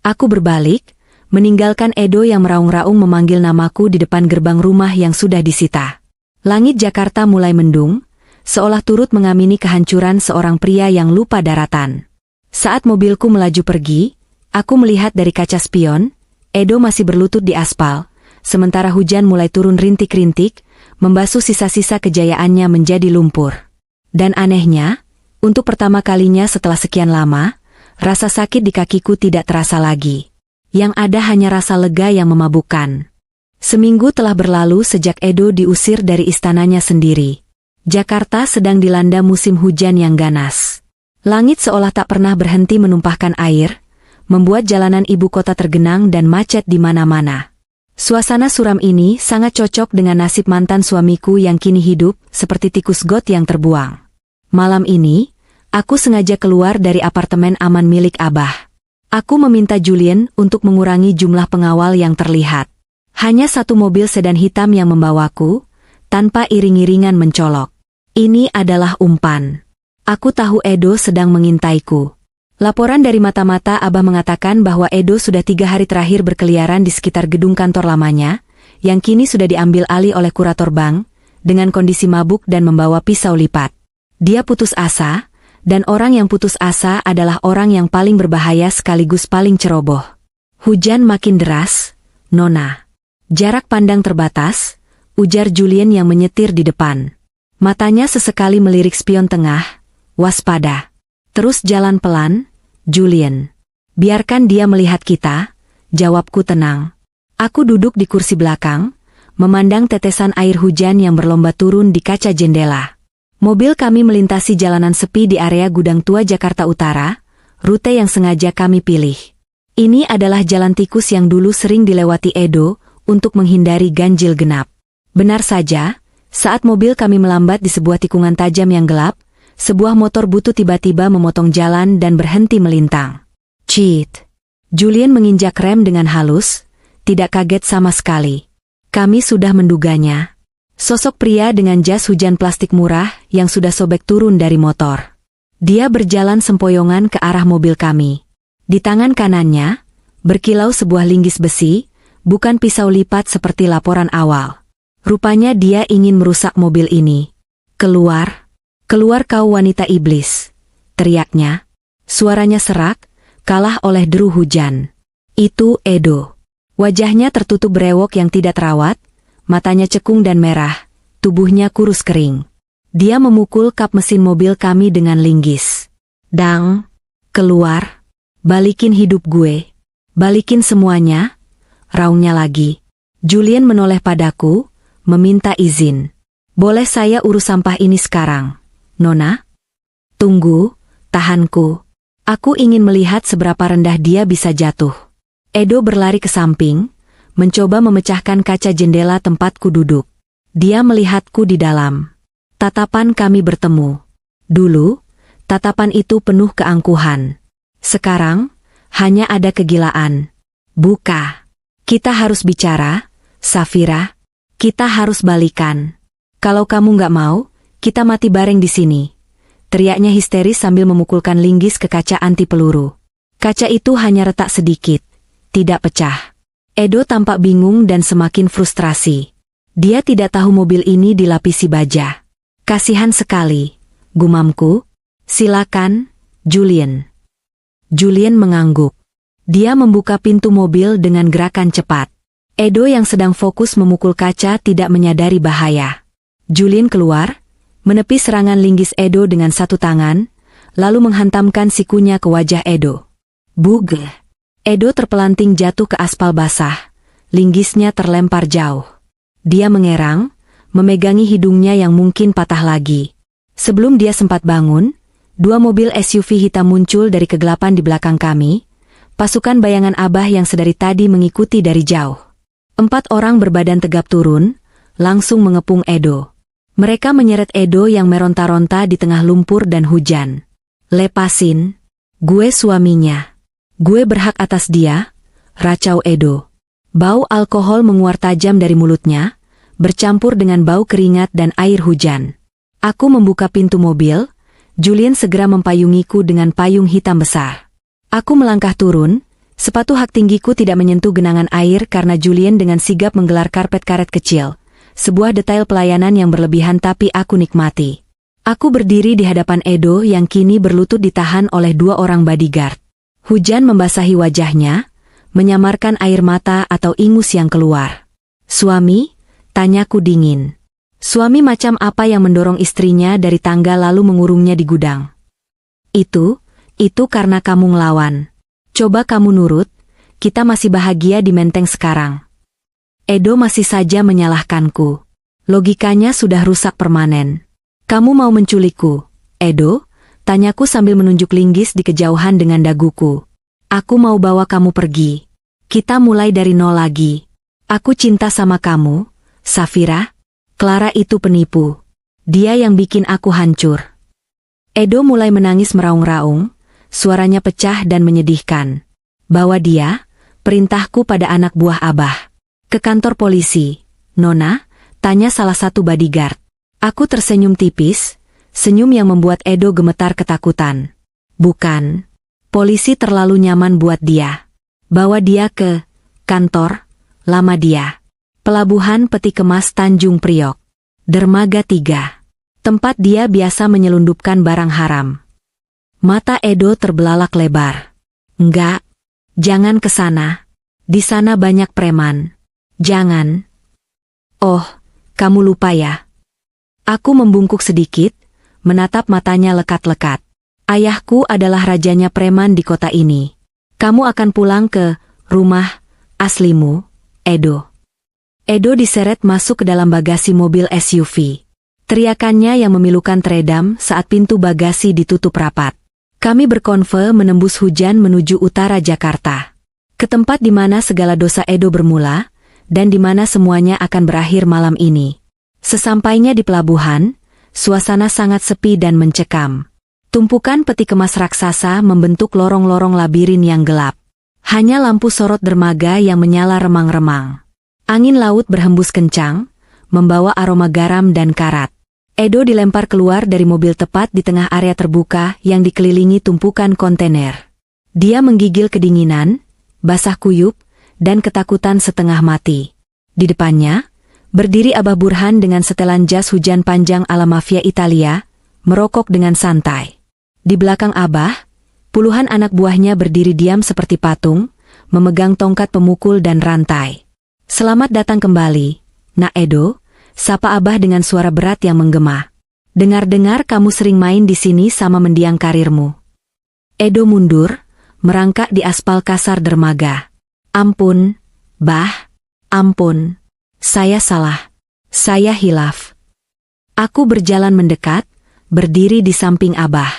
Aku berbalik, meninggalkan Edo yang meraung-raung memanggil namaku di depan gerbang rumah yang sudah disita. Langit Jakarta mulai mendung, seolah turut mengamini kehancuran seorang pria yang lupa daratan. Saat mobilku melaju pergi, aku melihat dari kaca spion, Edo masih berlutut di aspal, sementara hujan mulai turun rintik-rintik, membasuh sisa-sisa kejayaannya menjadi lumpur. Dan anehnya, untuk pertama kalinya setelah sekian lama, rasa sakit di kakiku tidak terasa lagi. Yang ada hanya rasa lega yang memabukkan. Seminggu telah berlalu sejak Edo diusir dari istananya sendiri. Jakarta sedang dilanda musim hujan yang ganas. Langit seolah tak pernah berhenti menumpahkan air, membuat jalanan ibu kota tergenang dan macet di mana-mana. Suasana suram ini sangat cocok dengan nasib mantan suamiku yang kini hidup seperti tikus got yang terbuang. Malam ini, aku sengaja keluar dari apartemen aman milik Abah. Aku meminta Julian untuk mengurangi jumlah pengawal yang terlihat. Hanya satu mobil sedan hitam yang membawaku, tanpa iring-iringan mencolok. Ini adalah umpan. Aku tahu Edo sedang mengintaiku. Laporan dari mata-mata Abah mengatakan bahwa Edo sudah 3 hari terakhir berkeliaran di sekitar gedung kantor lamanya, yang kini sudah diambil alih oleh kurator bank, dengan kondisi mabuk dan membawa pisau lipat. Dia putus asa, dan orang yang putus asa adalah orang yang paling berbahaya sekaligus paling ceroboh. Hujan makin deras, Nona. Jarak pandang terbatas, ujar Julian yang menyetir di depan. Matanya sesekali melirik spion tengah, waspada. "Terus jalan pelan, Julian. Biarkan dia melihat kita," jawabku tenang. Aku duduk di kursi belakang, memandang tetesan air hujan yang berlomba turun di kaca jendela. Mobil kami melintasi jalanan sepi di area Gudang Tua Jakarta Utara, rute yang sengaja kami pilih. Ini adalah jalan tikus yang dulu sering dilewati Edo untuk menghindari ganjil genap. Benar saja, saat mobil kami melambat di sebuah tikungan tajam yang gelap, sebuah motor butut tiba-tiba memotong jalan dan berhenti melintang. "Cheat." Julian menginjak rem dengan halus, tidak kaget sama sekali. Kami sudah menduganya. Sosok pria dengan jas hujan plastik murah yang sudah sobek turun dari motor. Dia berjalan sempoyongan ke arah mobil kami. Di tangan kanannya, berkilau sebuah linggis besi, bukan pisau lipat seperti laporan awal. Rupanya dia ingin merusak mobil ini. "Keluar! Keluar kau wanita iblis!" teriaknya. Suaranya serak, kalah oleh deru hujan. Itu Edo. Wajahnya tertutup brewok yang tidak terawat, matanya cekung dan merah, tubuhnya kurus kering. Dia memukul kap mesin mobil kami dengan linggis. "Dang! Keluar! Balikin hidup gue! Balikin semuanya!" raungnya lagi. Julian menoleh padaku, meminta izin. "Boleh saya urus sampah ini sekarang, Nona?" Tunggu, tahanku. Aku ingin melihat seberapa rendah dia bisa jatuh. Edo berlari ke samping, mencoba memecahkan kaca jendela tempatku duduk. Dia melihatku di dalam. Tatapan kami bertemu. Dulu, tatapan itu penuh keangkuhan. Sekarang, hanya ada kegilaan. Buka. Kita harus bicara, Safira. Kita harus balikan. Kalau kamu nggak mau, kita mati bareng di sini. Teriaknya histeris sambil memukulkan linggis ke kaca anti peluru. Kaca itu hanya retak sedikit, tidak pecah. Edo tampak bingung dan semakin frustrasi. Dia tidak tahu mobil ini dilapisi baja. Kasihan sekali, gumamku. Silakan, Julian. Julian mengangguk. Dia membuka pintu mobil dengan gerakan cepat. Edo yang sedang fokus memukul kaca tidak menyadari bahaya. Julian keluar, menepis serangan linggis Edo dengan satu tangan, lalu menghantamkan sikunya ke wajah Edo. Bug! Edo terpelanting jatuh ke aspal basah, linggisnya terlempar jauh. Dia mengerang, memegangi hidungnya yang mungkin patah lagi. Sebelum dia sempat bangun, dua mobil SUV hitam muncul dari kegelapan di belakang kami, pasukan bayangan Abah yang sedari tadi mengikuti dari jauh. 4 orang berbadan tegap turun, langsung mengepung Edo. Mereka menyeret Edo yang meronta-ronta di tengah lumpur dan hujan. Lepasin. Gue suaminya. Gue berhak atas dia, racau Edo. Bau alkohol menguar tajam dari mulutnya, bercampur dengan bau keringat dan air hujan. Aku membuka pintu mobil, Julian segera mempayungiku dengan payung hitam besar. Aku melangkah turun, sepatu hak tinggiku tidak menyentuh genangan air karena Julian dengan sigap menggelar karpet karet kecil. Sebuah detail pelayanan yang berlebihan tapi aku nikmati. Aku berdiri di hadapan Edo yang kini berlutut ditahan oleh 2 orang bodyguard. Hujan membasahi wajahnya, menyamarkan air mata atau ingus yang keluar. Suami? Tanyaku dingin. Suami macam apa yang mendorong istrinya dari tangga lalu mengurungnya di gudang? Itu karena kamu ngelawan. Coba kamu nurut, kita masih bahagia di Menteng sekarang. Edo masih saja menyalahkanku. Logikanya sudah rusak permanen. Kamu mau menculikku, Edo? Tanyaku sambil menunjuk linggis di kejauhan dengan daguku. Aku mau bawa kamu pergi. Kita mulai dari nol lagi. Aku cinta sama kamu, Safira. Clara itu penipu. Dia yang bikin aku hancur. Edo mulai menangis meraung-raung, suaranya pecah dan menyedihkan. Bawa dia, perintahku pada anak buah Abah. Ke kantor polisi, Nona, tanya salah satu bodyguard. Aku tersenyum tipis, senyum yang membuat Edo gemetar ketakutan. Bukan. Polisi terlalu nyaman buat dia. Bawa dia ke kantor, lama dia. Pelabuhan Peti Kemas Tanjung Priok. Dermaga 3. Tempat dia biasa menyelundupkan barang haram. Mata Edo terbelalak lebar. Enggak. Jangan ke sana. Di sana banyak preman. Jangan. Oh, kamu lupa ya. Aku membungkuk sedikit, menatap matanya lekat-lekat. Ayahku adalah rajanya preman di kota ini. Kamu akan pulang ke rumah aslimu, Edo. Edo diseret masuk ke dalam bagasi mobil SUV. Teriakannya yang memilukan teredam saat pintu bagasi ditutup rapat. Kami berkonvoy menembus hujan menuju utara Jakarta. Ke tempat di mana segala dosa Edo bermula, dan di mana semuanya akan berakhir malam ini. Sesampainya di pelabuhan, suasana sangat sepi dan mencekam. Tumpukan peti kemas raksasa membentuk lorong-lorong labirin yang gelap. Hanya lampu sorot dermaga yang menyala remang-remang. Angin laut berhembus kencang, membawa aroma garam dan karat. Edo dilempar keluar dari mobil tepat di tengah area terbuka yang dikelilingi tumpukan kontainer. Dia menggigil kedinginan, basah kuyup, dan ketakutan setengah mati. Di depannya, berdiri Abah Burhan dengan setelan jas hujan panjang ala mafia Italia, merokok dengan santai. Di belakang Abah, puluhan anak buahnya berdiri diam seperti patung, memegang tongkat pemukul dan rantai. Selamat datang kembali, Nak Edo, sapa Abah dengan suara berat yang menggema. Dengar-dengar kamu sering main di sini sama mendiang karirmu. Edo mundur, merangkak di aspal kasar dermaga. Ampun, Bah, ampun. Saya salah. Saya hilaf. Aku berjalan mendekat, berdiri di samping Abah.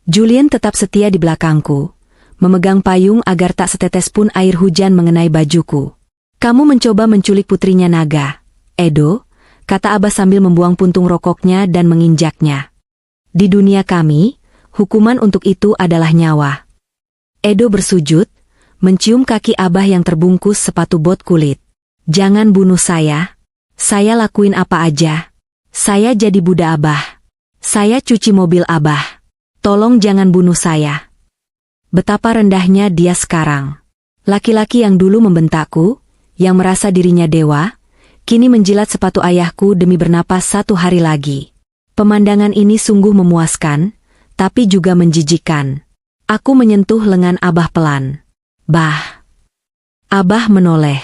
Julian tetap setia di belakangku, memegang payung agar tak setetes pun air hujan mengenai bajuku. Kamu mencoba menculik putrinya naga, Edo, kata Abah sambil membuang puntung rokoknya dan menginjaknya. Di dunia kami, hukuman untuk itu adalah nyawa. Edo bersujud, mencium kaki Abah yang terbungkus sepatu bot kulit. Jangan bunuh saya. Saya lakuin apa aja. Saya jadi budak Abah. Saya cuci mobil Abah. Tolong jangan bunuh saya. Betapa rendahnya dia sekarang. Laki-laki yang dulu membentakku, yang merasa dirinya dewa, kini menjilat sepatu ayahku demi bernapas satu hari lagi. Pemandangan ini sungguh memuaskan, tapi juga menjijikkan. Aku menyentuh lengan Abah pelan. Bah. Abah menoleh.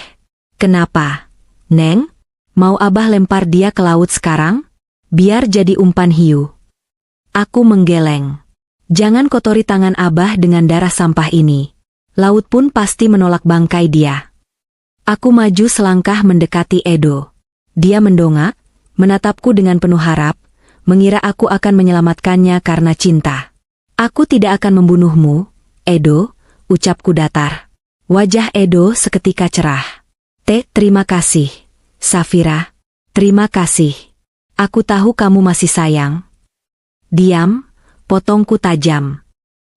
Kenapa, Neng? Mau Abah lempar dia ke laut sekarang? Biar jadi umpan hiu. Aku menggeleng. Jangan kotori tangan Abah dengan darah sampah ini. Laut pun pasti menolak bangkai dia. Aku maju selangkah mendekati Edo. Dia mendongak, menatapku dengan penuh harap, mengira aku akan menyelamatkannya karena cinta. Aku tidak akan membunuhmu, Edo, ucapku datar. Wajah Edo seketika cerah. Terima kasih, Safira. Terima kasih. Aku tahu kamu masih sayang. Diam, potongku tajam.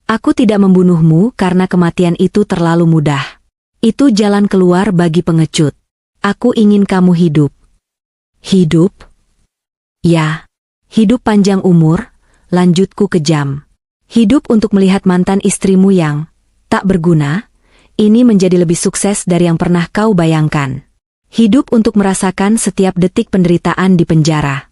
Aku tidak membunuhmu karena kematian itu terlalu mudah. Itu jalan keluar bagi pengecut. Aku ingin kamu hidup. Hidup? Ya. Hidup panjang umur, lanjutku kejam. Hidup untuk melihat mantan istrimu yang tak berguna, ini menjadi lebih sukses dari yang pernah kau bayangkan. Hidup untuk merasakan setiap detik penderitaan di penjara.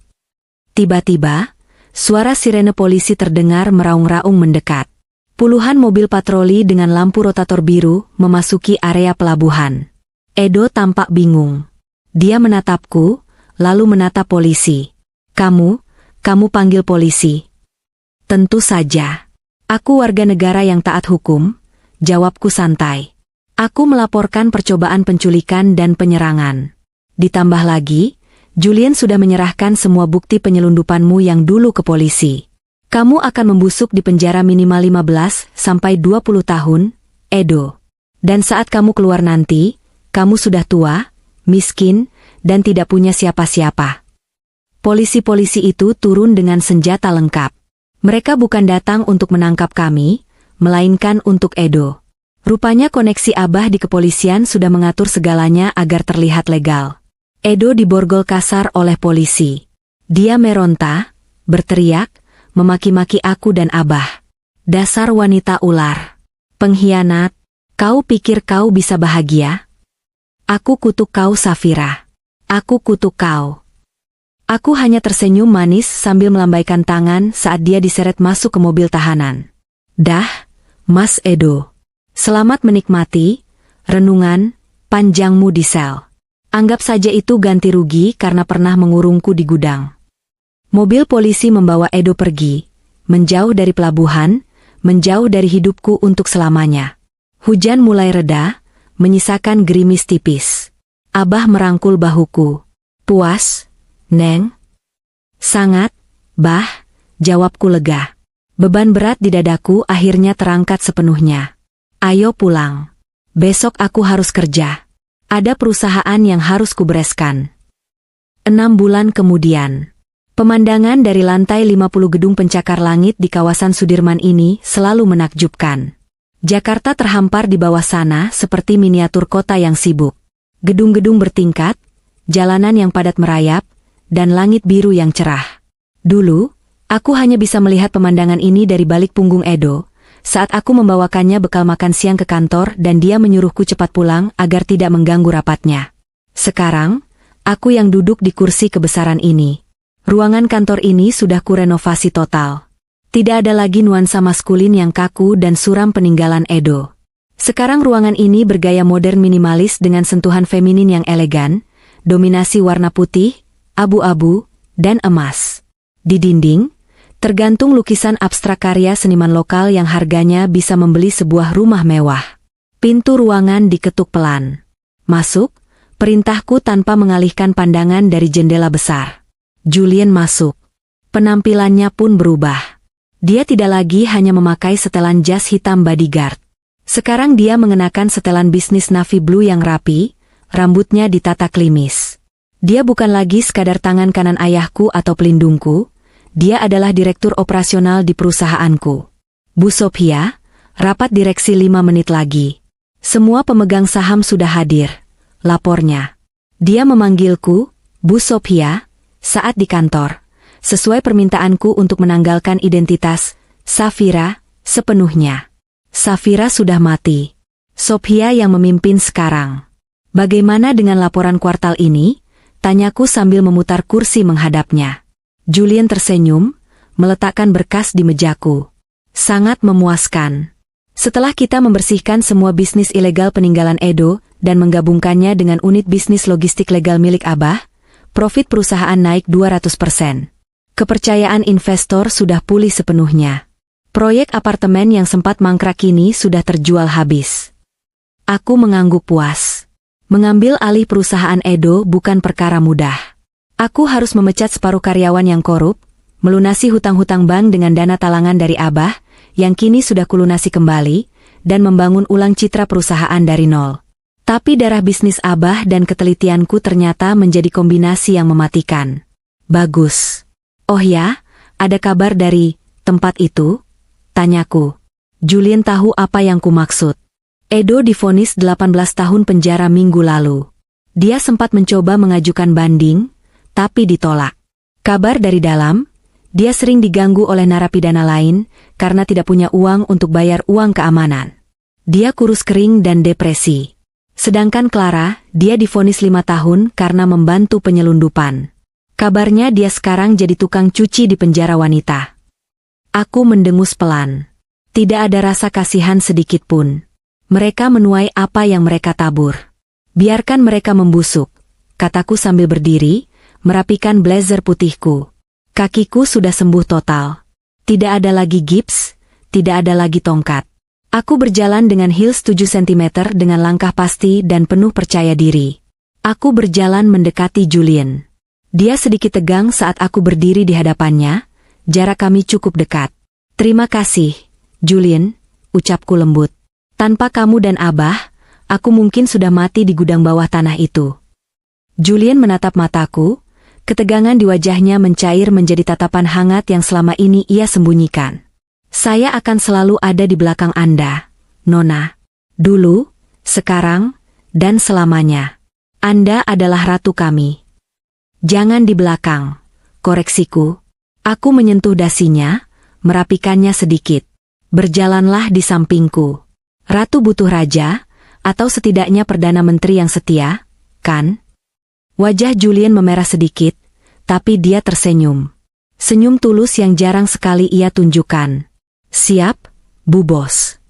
Tiba-tiba, suara sirene polisi terdengar meraung-raung mendekat. Puluhan mobil patroli dengan lampu rotator biru memasuki area pelabuhan. Edo tampak bingung. Dia menatapku, lalu menatap polisi. Kamu panggil polisi? Tentu saja. Aku warga negara yang taat hukum, jawabku santai. Aku melaporkan percobaan penculikan dan penyerangan. Ditambah lagi, Julian sudah menyerahkan semua bukti penyelundupanmu yang dulu ke polisi. Kamu akan membusuk di penjara minimal 15 sampai 20 tahun, Edo. Dan saat kamu keluar nanti, kamu sudah tua, miskin, dan tidak punya siapa-siapa. Polisi-polisi itu turun dengan senjata lengkap. Mereka bukan datang untuk menangkap kami, melainkan untuk Edo. Rupanya koneksi Abah di kepolisian sudah mengatur segalanya agar terlihat legal. Edo diborgol kasar oleh polisi. Dia meronta, berteriak, memaki-maki aku dan Abah. Dasar wanita ular. Pengkhianat, kau pikir kau bisa bahagia? Aku kutuk kau, Safira. Aku kutuk kau. Aku hanya tersenyum manis sambil melambaikan tangan saat dia diseret masuk ke mobil tahanan. Dah, Mas Edo. Selamat menikmati renungan panjangmu di sel. Anggap saja itu ganti rugi karena pernah mengurungku di gudang. Mobil polisi membawa Edo pergi, menjauh dari pelabuhan, menjauh dari hidupku untuk selamanya. Hujan mulai reda, menyisakan gerimis tipis. Abah merangkul bahuku. Puas, Neng? Sangat, Bah, jawabku lega. Beban berat di dadaku akhirnya terangkat sepenuhnya. Ayo pulang. Besok aku harus kerja. Ada perusahaan yang harus kubereskan. 6 bulan kemudian. Pemandangan dari lantai 50 gedung pencakar langit di kawasan Sudirman ini selalu menakjubkan. Jakarta terhampar di bawah sana seperti miniatur kota yang sibuk. Gedung-gedung bertingkat, jalanan yang padat merayap, dan langit biru yang cerah. Dulu, aku hanya bisa melihat pemandangan ini dari balik punggung Edo, saat aku membawakannya bekal makan siang ke kantor dan dia menyuruhku cepat pulang agar tidak mengganggu rapatnya. Sekarang, aku yang duduk di kursi kebesaran ini. Ruangan kantor ini sudah kurenovasi total. Tidak ada lagi nuansa maskulin yang kaku dan suram peninggalan Edo. Sekarang ruangan ini bergaya modern minimalis dengan sentuhan feminin yang elegan, dominasi warna putih, abu-abu, dan emas. Di dinding, tergantung lukisan abstrak karya seniman lokal yang harganya bisa membeli sebuah rumah mewah. Pintu ruangan diketuk pelan. Masuk, perintahku tanpa mengalihkan pandangan dari jendela besar. Julian masuk. Penampilannya pun berubah. Dia tidak lagi hanya memakai setelan jas hitam bodyguard. Sekarang dia mengenakan setelan bisnis navy blue yang rapi, rambutnya ditata klimis. Dia bukan lagi sekadar tangan kanan ayahku atau pelindungku, dia adalah direktur operasional di perusahaanku. Bu Sophia, rapat direksi 5 menit lagi. Semua pemegang saham sudah hadir, lapornya. Dia memanggilku, Bu Sophia, saat di kantor, sesuai permintaanku untuk menanggalkan identitas Safira sepenuhnya. Safira sudah mati. Sophia yang memimpin sekarang. Bagaimana dengan laporan kuartal ini? Tanyaku sambil memutar kursi menghadapnya. Julian tersenyum, meletakkan berkas di mejaku. Sangat memuaskan. Setelah kita membersihkan semua bisnis ilegal peninggalan Edo dan menggabungkannya dengan unit bisnis logistik legal milik Abah, profit perusahaan naik 200%. Kepercayaan investor sudah pulih sepenuhnya. Proyek apartemen yang sempat mangkrak kini sudah terjual habis. Aku mengangguk puas. Mengambil alih perusahaan Edo bukan perkara mudah. Aku harus memecat separuh karyawan yang korup, melunasi hutang-hutang bank dengan dana talangan dari Abah, yang kini sudah kulunasi kembali, dan membangun ulang citra perusahaan dari nol. Tapi darah bisnis Abah dan ketelitianku ternyata menjadi kombinasi yang mematikan. Bagus. Oh ya, ada kabar dari tempat itu? Tanyaku. Julian tahu apa yang kumaksud. Edo divonis 18 tahun penjara minggu lalu. Dia sempat mencoba mengajukan banding, tapi ditolak. Kabar dari dalam, dia sering diganggu oleh narapidana lain karena tidak punya uang untuk bayar uang keamanan. Dia kurus kering dan depresi. Sedangkan Clara, dia divonis 5 tahun karena membantu penyelundupan. Kabarnya dia sekarang jadi tukang cuci di penjara wanita. Aku mendengus pelan. Tidak ada rasa kasihan sedikit pun. Mereka menuai apa yang mereka tabur. Biarkan mereka membusuk, kataku sambil berdiri, merapikan blazer putihku. Kakiku sudah sembuh total. Tidak ada lagi gips, tidak ada lagi tongkat. Aku berjalan dengan heels 7 cm dengan langkah pasti dan penuh percaya diri. Aku berjalan mendekati Julian. Dia sedikit tegang saat aku berdiri di hadapannya, jarak kami cukup dekat. Terima kasih, Julian, ucapku lembut. Tanpa kamu dan Abah, aku mungkin sudah mati di gudang bawah tanah itu. Julian menatap mataku, ketegangan di wajahnya mencair menjadi tatapan hangat yang selama ini ia sembunyikan. Saya akan selalu ada di belakang Anda, Nona. Dulu, sekarang, dan selamanya. Anda adalah ratu kami. Jangan di belakang, koreksiku. Aku menyentuh dasinya, merapikannya sedikit. Berjalanlah di sampingku. Ratu butuh raja, atau setidaknya Perdana Menteri yang setia, kan? Wajah Julian memerah sedikit, tapi dia tersenyum. Senyum tulus yang jarang sekali ia tunjukkan. Siap, Bu Bos.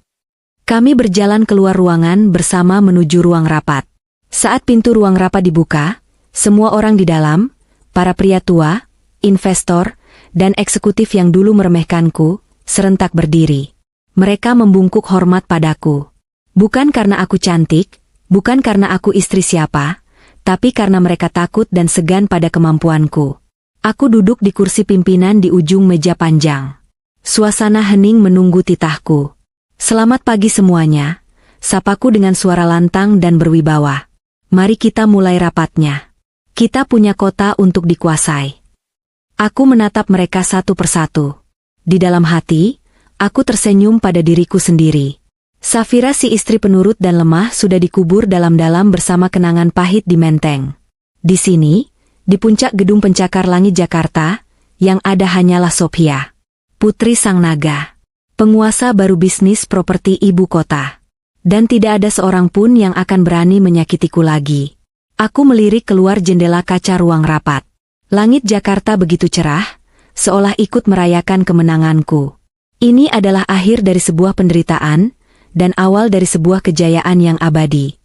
Kami berjalan keluar ruangan bersama menuju ruang rapat. Saat pintu ruang rapat dibuka, semua orang di dalam, para pria tua, investor, dan eksekutif yang dulu meremehkanku, serentak berdiri. Mereka membungkuk hormat padaku. Bukan karena aku cantik, bukan karena aku istri siapa, tapi karena mereka takut dan segan pada kemampuanku. Aku duduk di kursi pimpinan di ujung meja panjang. Suasana hening menunggu titahku. Selamat pagi semuanya, sapaku dengan suara lantang dan berwibawa. Mari kita mulai rapatnya. Kita punya kota untuk dikuasai. Aku menatap mereka satu persatu. Di dalam hati, aku tersenyum pada diriku sendiri. Safira si istri penurut dan lemah sudah dikubur dalam-dalam bersama kenangan pahit di Menteng. Di sini, di puncak gedung pencakar langit Jakarta, yang ada hanyalah Sophia, putri sang naga, penguasa baru bisnis properti ibu kota. Dan tidak ada seorang pun yang akan berani menyakitiku lagi. Aku melirik keluar jendela kaca ruang rapat. Langit Jakarta begitu cerah, seolah ikut merayakan kemenanganku. Ini adalah akhir dari sebuah penderitaan, dan awal dari sebuah kejayaan yang abadi.